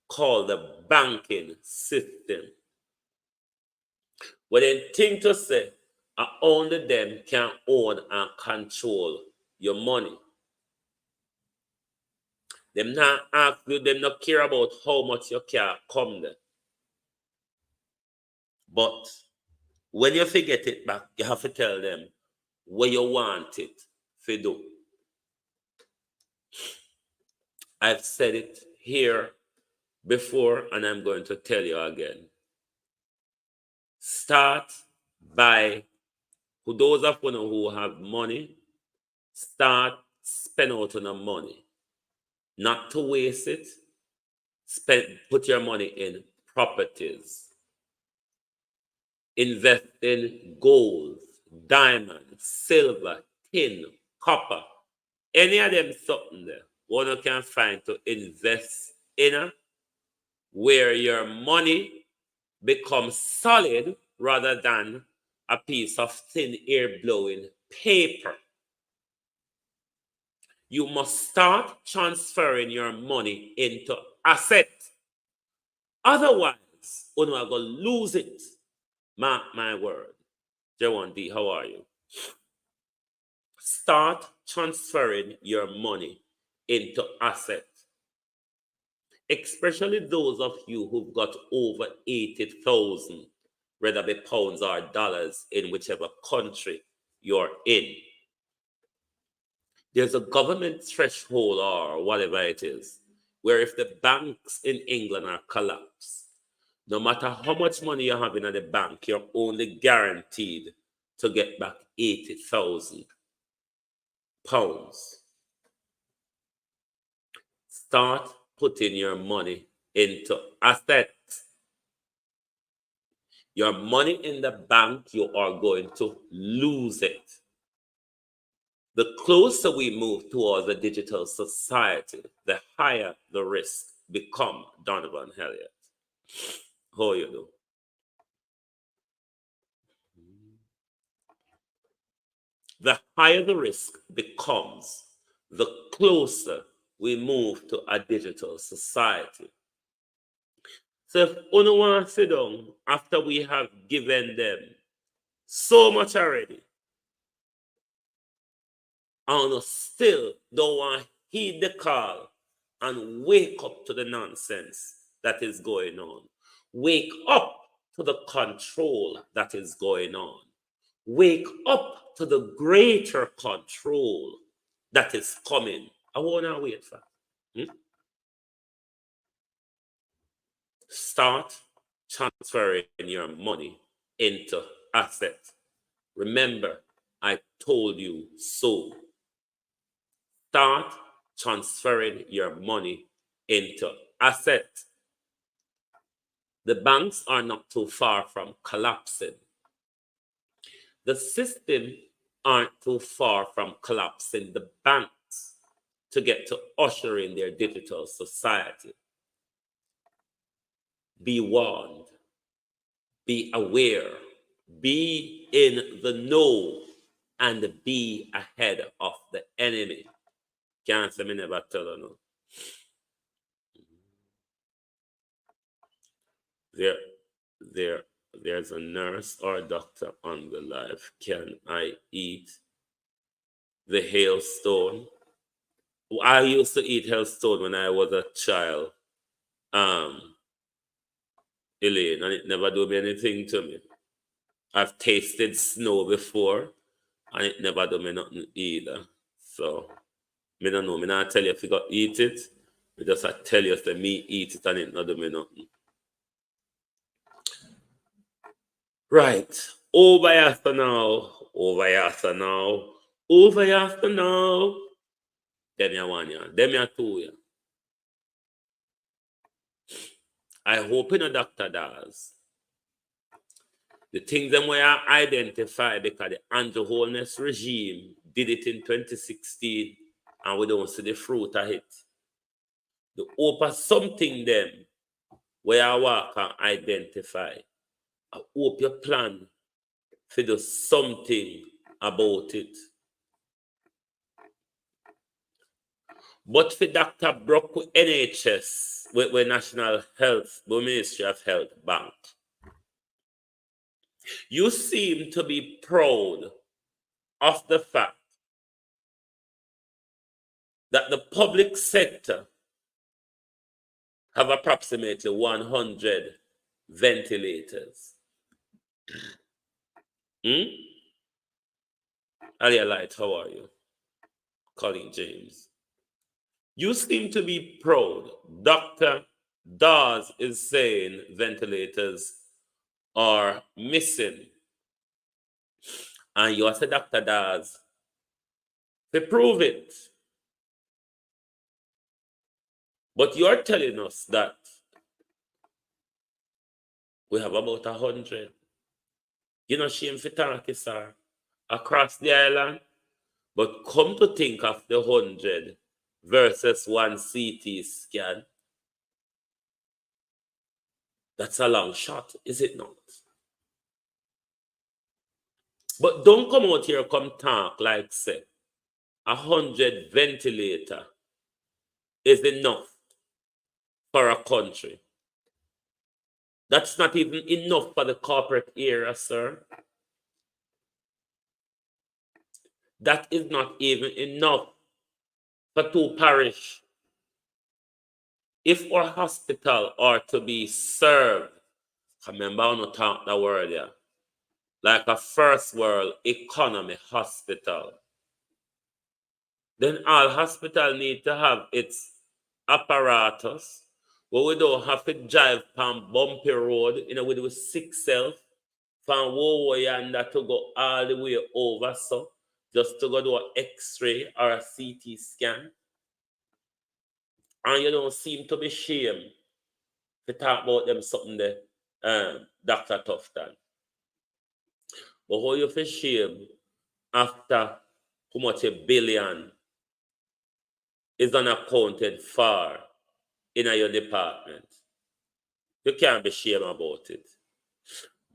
called the banking system, what they think to say, only them can own and control your money. Them not ask you, them not care about how much you can come there. But when you forget it back, you have to tell them where you want it to do. I've said it here before, and I'm going to tell you again. Start by, those of you who have money, start spend out on the money. Not to waste it. Put your money in properties. Invest in gold, diamond, silver, tin, copper. Any of them something there one can find to invest in, where your money becomes solid rather than a piece of thin air blowing paper. You must start transferring your money into assets. Otherwise, you're going to lose it. Mark my word. J1 D, how are you? Start transferring your money into assets. Especially those of you who've got over 80,000, whether it be pounds or dollars, in whichever country you're in. There's a government threshold or whatever it is, where if the banks in England are collapsed, no matter how much money you have in the bank, you're only guaranteed to get back 80,000 pounds. Start putting your money into assets. Your money in the bank, you are going to lose it. The closer we move towards a digital society, the higher the risk become. Donovan Elliott, how you do? The higher the risk becomes, the closer we move to a digital society. So if you want to sit down after we have given them so much already, and still don't want to heed the call and wake up to the nonsense that is going on. Wake up to the control that is going on. Wake up to the greater control that is coming. I want to wait for. Start transferring your money into assets. Remember, I told you so. Start transferring your money into assets. The banks are not too far from collapsing. The system aren't too far from collapsing the banks to get to usher in their digital society. Be warned. Be aware. Be in the know and be ahead of the enemy. Can't say me never tell her no. There's a nurse or a doctor on the live. Can I eat the hailstone? I used to eat hailstone when I was a child, Elaine, and it never do me anything to me. I've tasted snow before, and it never do me nothing either. So, me don't know. Me not tell you if you got eat it. Me just I tell you that me eat it and it not do me nothing. Right. Over after now. Them ya one ya. Them ya two ya. I hope in a doctor does. The things them we are identified because the Andrew Holness regime did it in 2016 and we don't see the fruit of it. The hope of something them where I work and identify. I hope you plan to do something about it. But for Dr. Brock with NHS, with National Health, the Ministry of Health Bank, you seem to be proud of the fact that the public sector have approximately 100 ventilators. Alia Light, how are you? Colin James. You seem to be proud. Dr. Dawes is saying ventilators are missing. And you say Dr. Dawes to prove it. But you're telling us that we have about 100. You know, shame for talk, sir, across the island. But come to think of the 100 versus one CT scan, that's a long shot, is it not? But don't come out here come talk like say 100 ventilator is enough for a country. That's not even enough for the corporate era, sir. That is not even enough for 2 parish. If our hospital are to be served, remember I want to talk that word here, like a first world economy hospital, then all hospital need to have its apparatus, but we don't have to drive from bumpy road, with 6 self, from yonder to go all the way over, so just to go do an X-ray or a CT scan. And you don't seem to be ashamed to talk about them something there, Dr. Tufton. But how you feel shame after how much $1 billion is unaccounted for in your department? You can't be ashamed about it.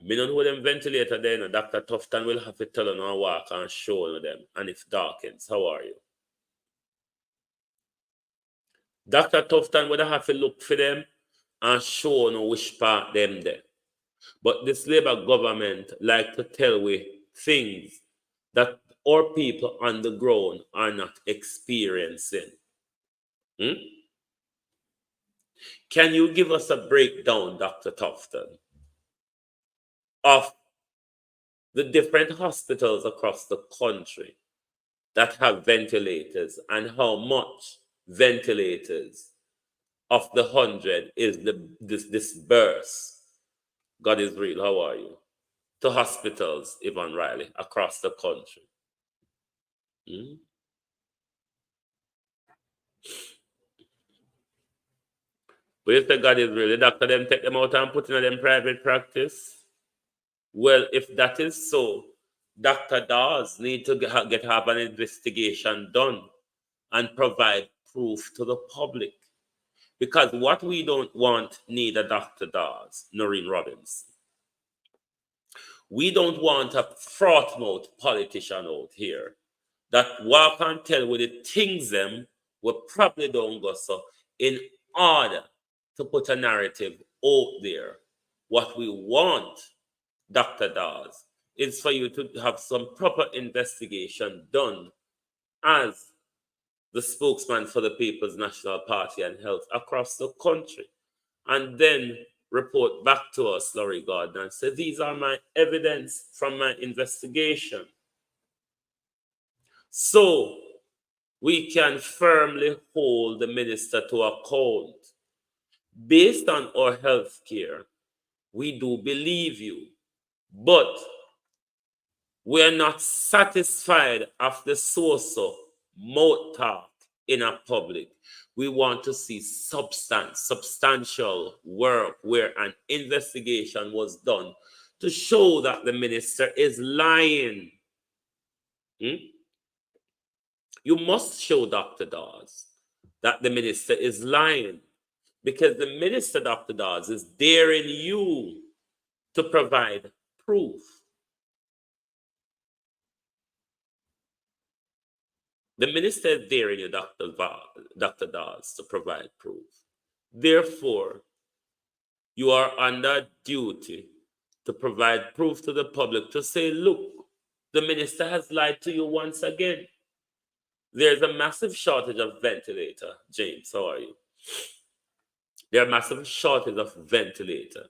Me don't know them ventilator there, Dr. Tufton will have to tell you and walk and show you them, and if darkens. How are you? Dr. Tufton would have to look for them and show you which part them there. But this Labour government like to tell we things that our people on the ground are not experiencing. Can you give us a breakdown, Dr. Tufton, of the different hospitals across the country that have ventilators and how much ventilators of the 100 is disbursed? God is real. How are you? To hospitals, Yvonne Riley, across the country. But if the God is real, the doctor them take them out and put in them private practice. Well, if that is so, Dr. Dawes need to have an investigation done and provide proof to the public. Because what we don't want neither Dr. Dawes, Noreen Robinson. We don't want a fraught-mouth politician out here that walk and tell with the things them we probably don't go so. In order to put a narrative out there, what we want, Dr. Dawes, is for you to have some proper investigation done as the spokesman for the People's National Party and Health across the country, and then report back to us, Laurie Gardner, and say, these are my evidence from my investigation. So we can firmly hold the minister to account. Based on our health care, we do believe you, but we are not satisfied of the so-so mouth talk in a public. We want to see substantial work where an investigation was done to show that the minister is lying. You must show, Dr. Dawes, that the minister is lying, because the minister, Dr. Dawes, is daring you to provide proof. The minister is daring you, Dr. Dawes, to provide proof. Therefore, you are under duty to provide proof to the public to say, look, the minister has lied to you once again. There's a massive shortage of ventilator. James, how are you? There's a massive shortage of ventilator.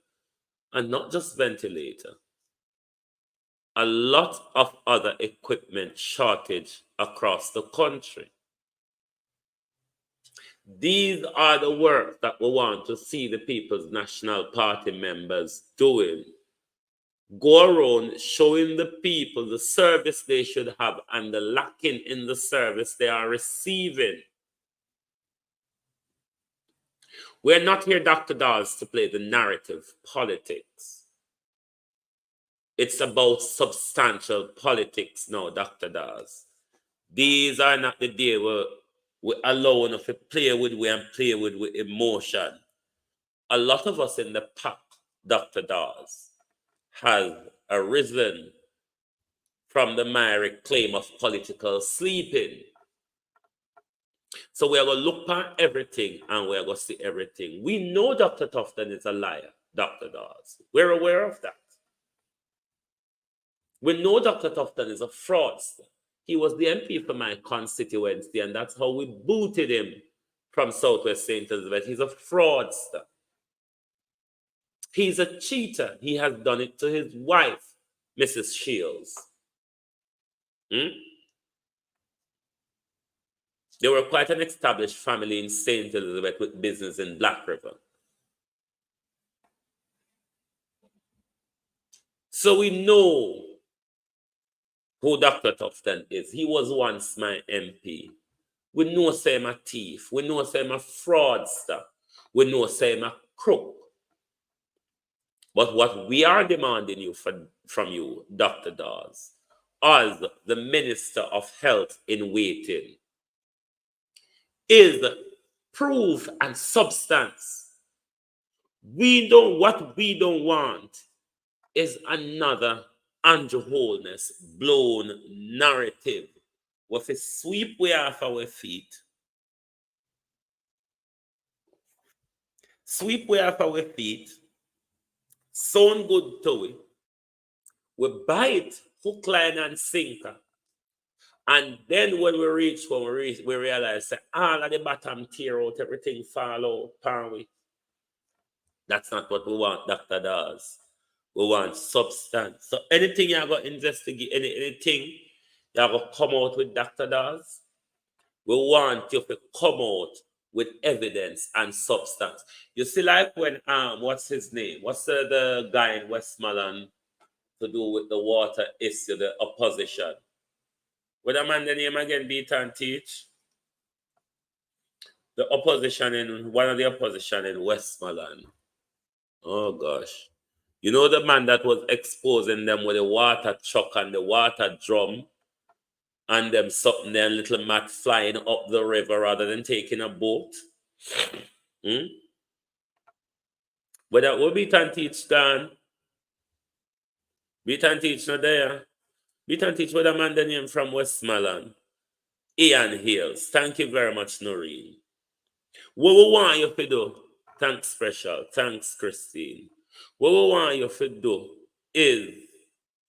And not just ventilator. A lot of other equipment shortage across the country. These are the work that we want to see the People's National Party members doing. Go around showing the people the service they should have and the lacking in the service they are receiving. We're not here, Dr. Dawes, to play the narrative politics. It's about substantial politics now, Dr. Dawes. These are not the day where we allow enough to play with we and play with emotion. A lot of us in the pack, Dr. Dawes, has arisen from the miry claim of political sleeping. So we are going to look at everything and we are going to see everything. We know Dr. Tufton is a liar, Dr. Dawes. We're aware of that. We know Dr. Tufton is a fraudster. He was the MP for my constituency, and that's how we booted him from Southwest St. Elizabeth. He's a fraudster. He's a cheater. He has done it to his wife, Mrs. Shields. They were quite an established family in St. Elizabeth with business in Black River. So we know who Dr. Tufton is. He was once my MP. We know say him a thief. We know say him a fraudster. We know say him a crook. But what we are demanding from you, Dr. Dawes, as the Minister of Health in waiting, is proof and substance. What we don't want is another Andrew Holness blown narrative with a sweep way off our feet. Sweep way off our feet. Sound good to it. We buy it hook, line, and sinker. And then when we realize that all of the bottom tear out, everything fall out, pan we. That's not what we want, Dr. Dawes. We want substance. So anything you're going to investigate, anything you're going to come out with, Dr. Dawes, we want you to come out with evidence and substance. You see, like when, what's his name? What's the guy in Westmoreland to do with the water issue, the opposition? What a man the name again, Beat and Teach? The opposition one of the opposition in Westmoreland. Oh gosh. You know the man that was exposing them with the water truck and the water drum and them something there, little mat flying up the river rather than taking a boat? But that will Beat and Teach done. Beat and Teach not there. Beat and Teach with a man the name from Westmoreland. Ian Hills. Thank you very much, Noreen. What we want you to do, thanks Special, thanks Christine. What we want you to do is,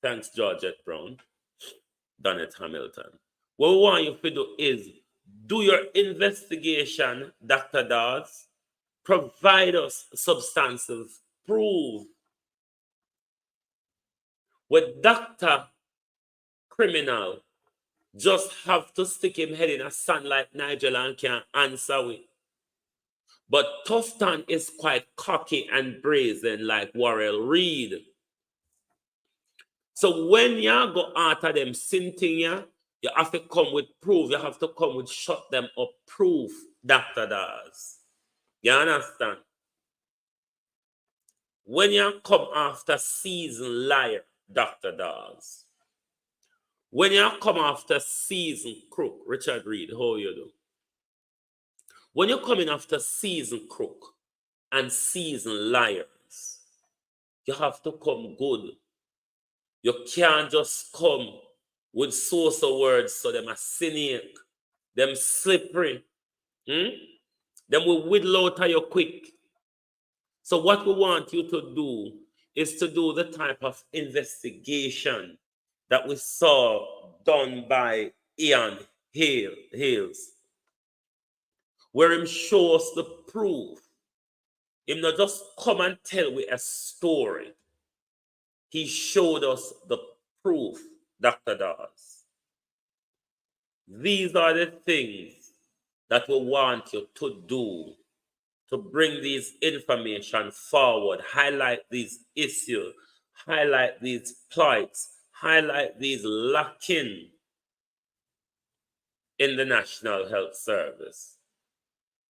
thanks Georgette Brown, Donnet Hamilton. What we want you to do is do your investigation, Dr. Dawes. Provide us substantive proof. With Dr. Criminal, just have to stick him head in a sand like Nigel and can't answer it. But Tufton is quite cocky and brazen like Worrell Reed. So when you go after them sinting you have to come with proof. You have to come with shut them up proof, Dr. Dawes. You understand? When you come after seasoned liar, Dr. Dawes. When you come after seasoned crook, Richard Reed, how you do? When you're coming after seasoned crook and seasoned liars, you have to come good. You can't just come with so words so them are cynic, them slippery, them will whittle out of you quick. So what we want you to do is to do the type of investigation that we saw done by Ian Hills, where him show us the proof. Him not just come and tell we a story. He showed us the proof, Dr. Dawes. These are the things that we want you to do to bring these information forward, highlight these issues, highlight these plights, highlight these lacking in the National Health Service.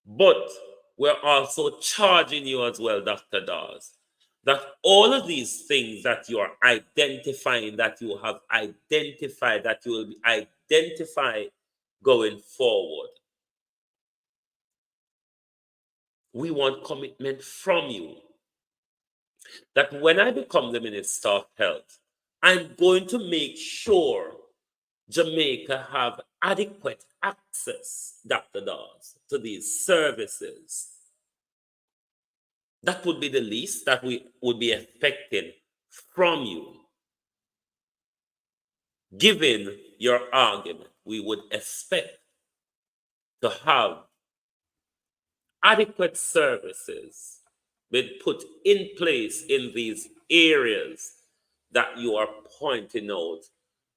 But we're also charging you as well, Dr. Dawes, that all of these things that you are identifying, that you have identified, that you will be identified going forward, we want commitment from you. That when I become the Minister of Health, I'm going to make sure Jamaica have adequate access, Dr. Dawes, to these services. That would be the least that we would be expecting from you. Given your argument, we would expect to have adequate services been put in place in these areas that you are pointing out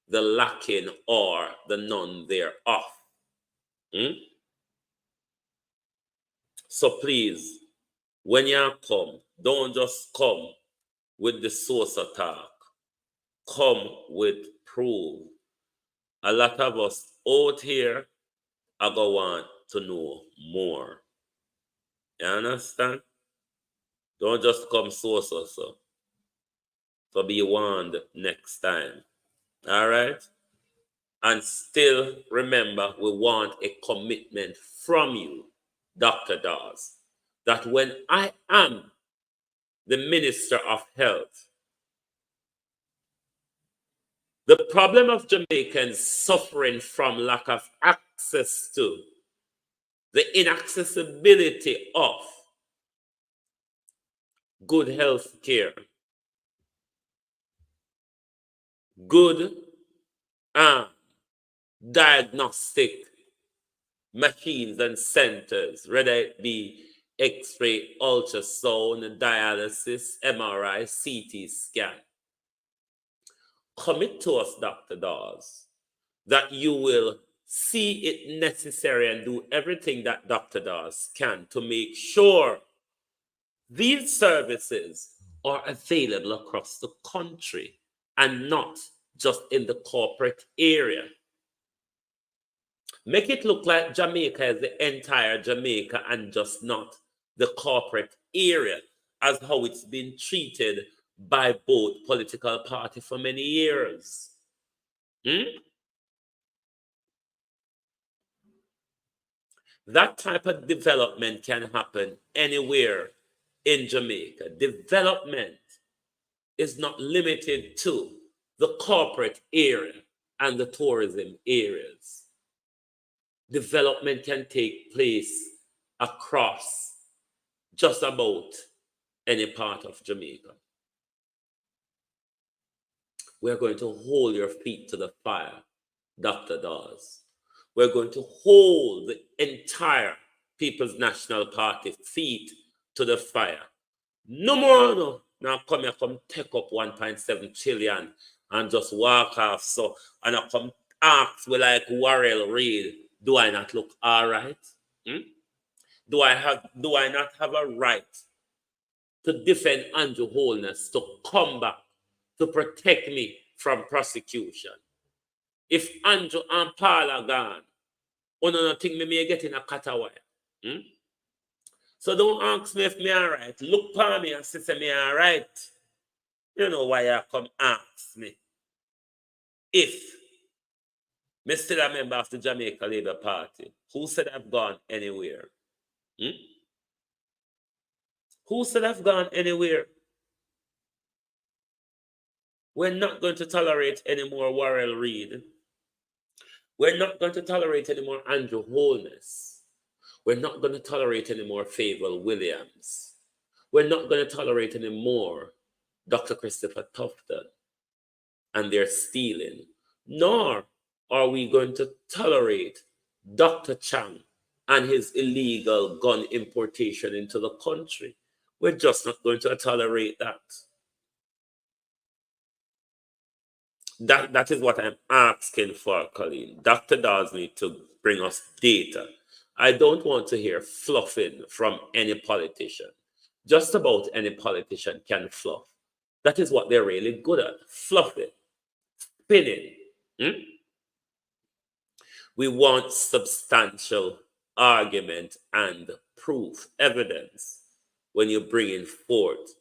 the lacking or the none thereof. So please, when you come, don't just come with the source of talk. Come with proof. A lot of us out here are going to want to know more. You understand? Don't just come so. So be warned next time. All right? And still remember, we want a commitment from you, Dr. Dawes, that when I am the Minister of Health, the problem of Jamaicans suffering from lack of access to, the inaccessibility of good health care, good diagnostic machines and centers, whether it be X-ray, ultrasound, dialysis, MRI, CT scan. Commit to us, Dr. Dawes, that you will see it necessary and do everything that Dr. Dawes can to make sure these services are available across the country and not just in the corporate area. Make it look like Jamaica is the entire Jamaica and just not the corporate area, as how it's been treated by both political parties for many years. That type of development can happen anywhere in Jamaica. Development is not limited to the corporate area and the tourism areas. development can take place across just about any part of Jamaica. We're going to hold your feet to the fire, Dr. Dawes. We're going to hold the entire People's National Party feet to the fire. No more, no. Now come here, come take up 1.7 trillion and just walk off. So, and I come ask me like Warrell Reid, do I not look all right? Do I not have a right to defend Andrew Holness, to come back, to protect me from prosecution? If Andrew and Paul are gone, you don't think me may get in a cataway. So don't ask me if me all right. Look for me and say me all right. You know why you come ask me. If me still a member of the Jamaica Labour Party, who said I've gone anywhere? Who said I've gone anywhere? We're not going to tolerate any more Warrell Reid. We're not going to tolerate any more Andrew Holness. We're not going to tolerate any more Favour Williams. We're not going to tolerate any more Dr. Christopher Tufton and their stealing. Nor are we going to tolerate Dr. Chang and his illegal gun importation into the country. We're just not going to tolerate that. That is what I'm asking for, Colleen. Dr. Dawes needs to bring us data. I don't want to hear fluffing from any politician. Just about any politician can fluff. That is what they're really good at, fluffing, spinning. We want substantial argument and proof, evidence, when you bring in forth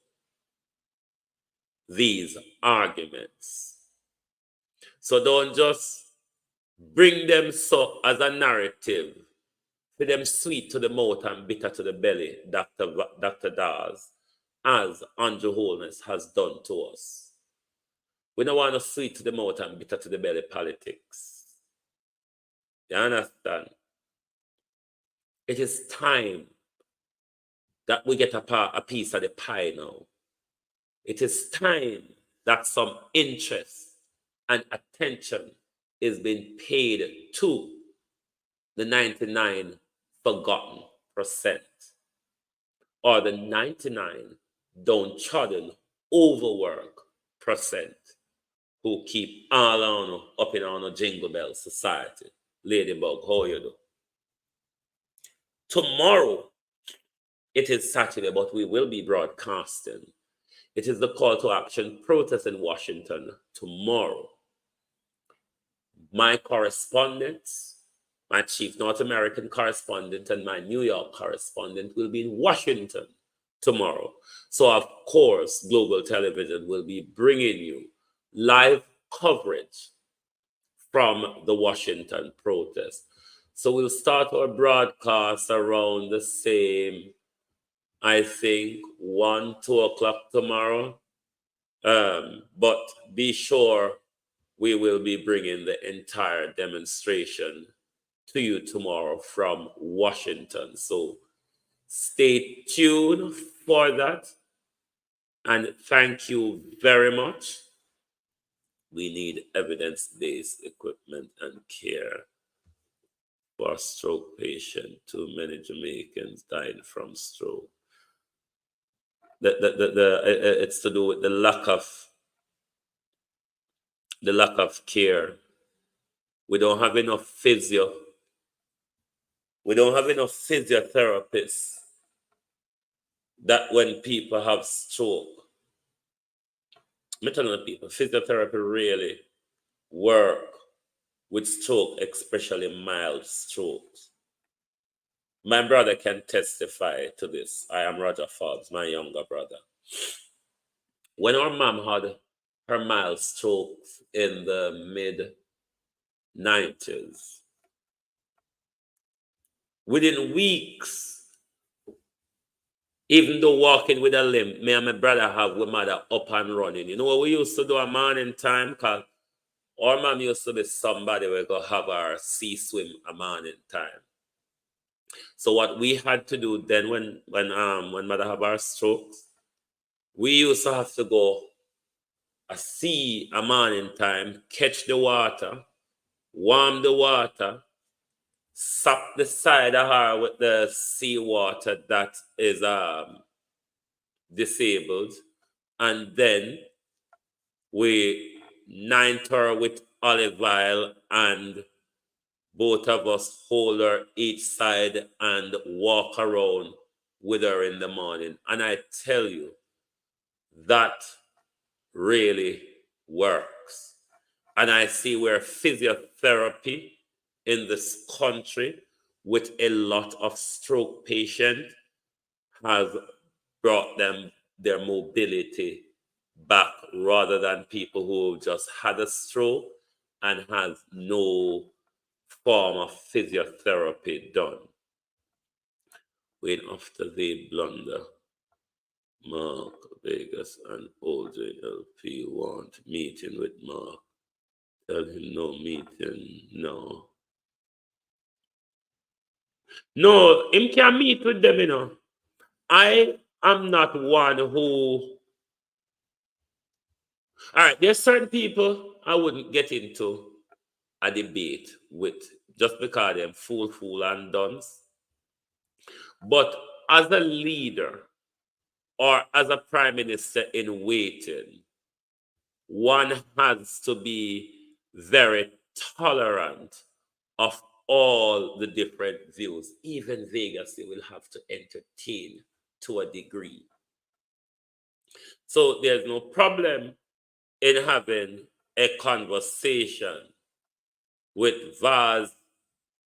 these arguments. So don't just bring them so as a narrative, for them sweet to the mouth and bitter to the belly, Dr. Dawes, as Andrew Holness has done to us. We don't want to sweet to the mouth and bitter to the belly politics. You understand? It is time that we get a piece of the pie now. It is time that some interest and attention is being paid to the 99 forgotten percent, or the 99 downtrodden, overworked percent who keep all on up in our Jingle Bell society. Ladybug, how you do? Tomorrow, it is Saturday, but we will be broadcasting. It is the call to action protest in Washington tomorrow. My correspondents, my chief North American correspondent and my New York correspondent will be in Washington tomorrow. So, of course, Global Television will be bringing you live coverage from the Washington protest. So we'll start our broadcast around the same, I think, 1, 2 o'clock tomorrow. But be sure we will be bringing the entire demonstration to you tomorrow from Washington. So stay tuned for that. And thank you very much. We need evidence-based equipment and care for a stroke patient. Too many Jamaicans died from stroke. It's to do with the lack of care. We don't have enough physio. We don't have enough physiotherapists that when people have stroke, I'm telling people, physiotherapy really work with stroke, especially mild strokes. My brother can testify to this. I am Roger Forbes, my younger brother. When our mom had her mild stroke in the mid-90s, within weeks, even though walking with a limp, me and my brother have my mother up and running. You know what we used to do a morning time? Because Our mom used to be somebody we go have our sea swim a morning time. So what we had to do then when mother have our strokes, we used to have to go a sea a morning time, catch the water, warm the water, sop the side of her with the sea water that is disabled, and then we ninth her with olive oil, and both of us hold her each side and walk around with her in the morning. And I tell you, that really works. And I see where physiotherapy in this country with a lot of stroke patients has brought them their mobility back, rather than people who just had a stroke and has no form of physiotherapy done. Wait, after they blunder, Mark Vegas and OJLP want meeting with Mark. Tell him no meeting, no. No, him can meet with them, you know. I am not one who... All right, there's certain people I wouldn't get into a debate with just because they're fool and dunce. But as a leader or as a prime minister in waiting, one has to be very tolerant of all the different views. Even Vegas, they will have to entertain to a degree. So there's no problem in having a conversation with Vaz,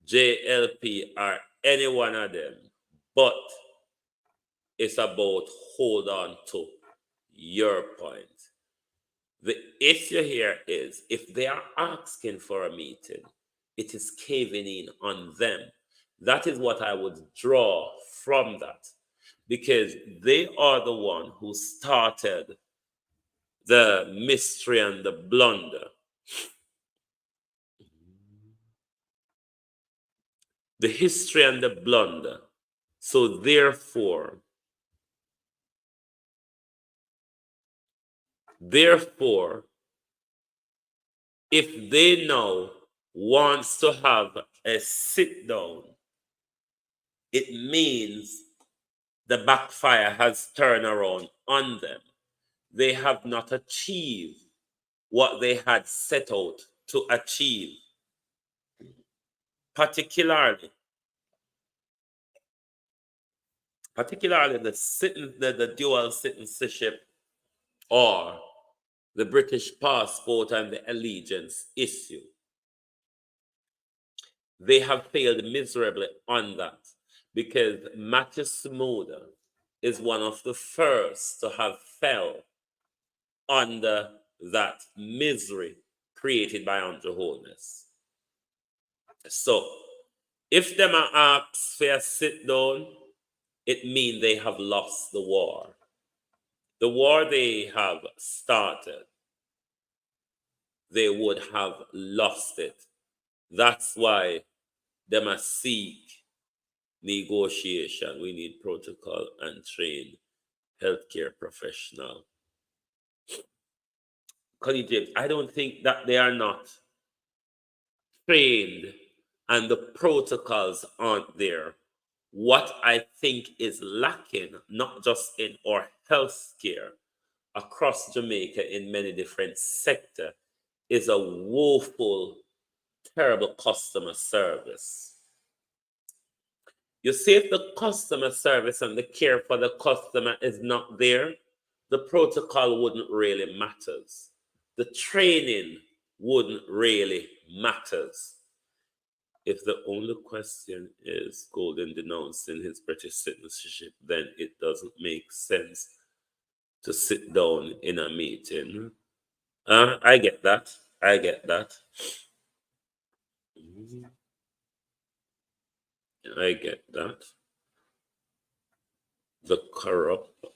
JLP, or any one of them, but it's about hold on to your point. The issue here is if they are asking for a meeting, it is caving in on them. That is what I would draw from that, because they are the one who started the mystery and the blunder. The history and the blunder. So therefore, if they now wants to have a sit down, it means the backfire has turned around on them. They have not achieved what they had set out to achieve. Particularly the dual citizenship or the British passport and the allegiance issue. They have failed miserably on that, because Matthew Smoother is one of the first to have fell under that misery created by Andrew Holness. So, if them are asked for a sit down, it means they have lost the war. The war they have started, they would have lost it. That's why they must seek negotiation. We need protocol and trained healthcare professional. Connie James, I don't think that they are not trained and the protocols aren't there. What I think is lacking, not just in our healthcare across Jamaica in many different sectors, is a woeful, terrible customer service. You see, if the customer service and the care for the customer is not there, the protocol wouldn't really matter. The training wouldn't really matter. If the only question is Golden denouncing his British citizenship, then it doesn't make sense to sit down in a meeting. I get that. I get that. The corrupt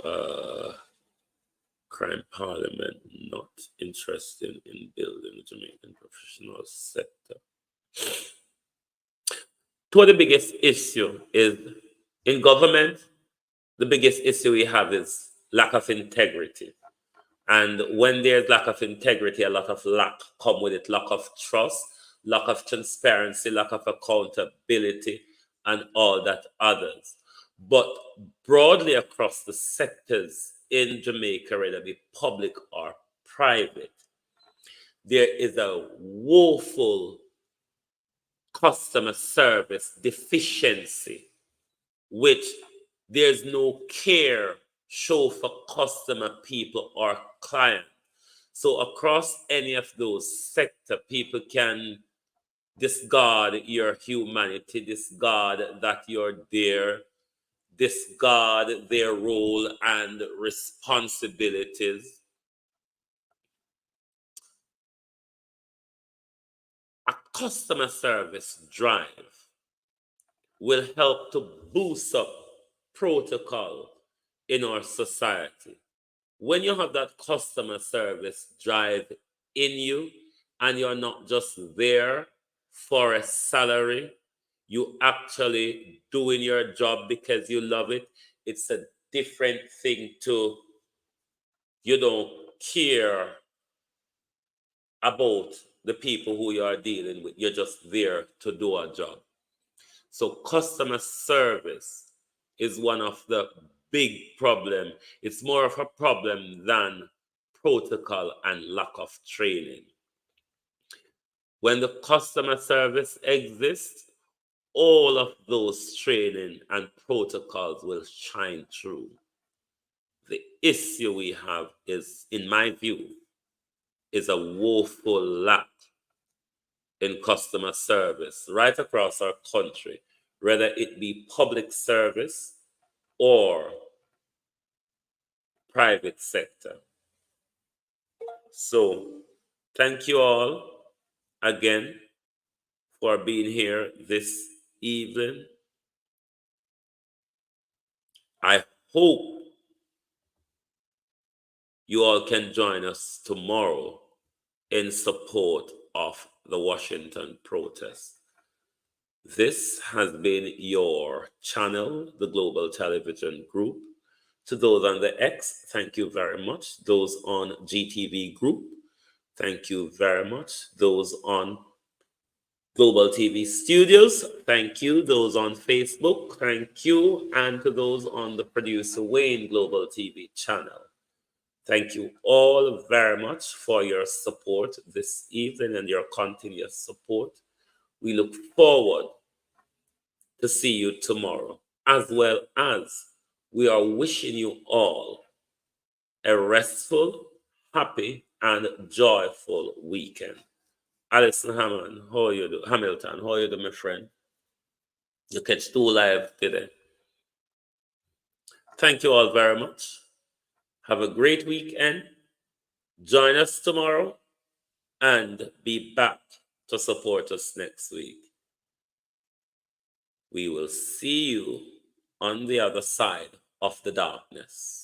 crime parliament not interested in building Jamaican professional sector. So the biggest issue is in government, the biggest issue we have is lack of integrity. And when there's lack of integrity, a lot of lack come with it, lack of trust, lack of transparency, lack of accountability, and all that others. But broadly across the sectors in Jamaica, whether it be public or private, there is a woeful customer service deficiency, which there's no care show for customer, people, or client. So across any of those sectors, people can discard your humanity, discard that you're there, discard their role and responsibilities. A customer service drive will help to boost up protocol in our society. When you have that customer service drive in you and you're not just there for a salary, you actually doing your job because you love it, it's a different thing to you don't care about the people who you are dealing with. You're just there to do a job. So customer service is one of the big problem. It's more of a problem than protocol and lack of training. When the customer service exists, all of those training and protocols will shine through. The issue we have is, in my view, is a woeful lack in customer service right across our country, whether it be public service or private sector. So thank you all again for being here this evening. I hope you all can join us tomorrow in support of the Washington protest. This has been your channel, the Global Television Group. To those on the X, thank you very much. Those on GTV Group, thank you very much. Those on Global TV Studios, thank you. Those on Facebook, thank you. And to those on the Producer Wayne Global TV channel, thank you all very much for your support this evening and your continuous support. We look forward to see you tomorrow, as well as we are wishing you all a restful, happy, and joyful weekend. Alison Hamilton, how are you doing, my friend? You catch 2 live today. Thank you all very much. Have a great weekend. Join us tomorrow and be back to support us next week. We will see you on the other side of the darkness.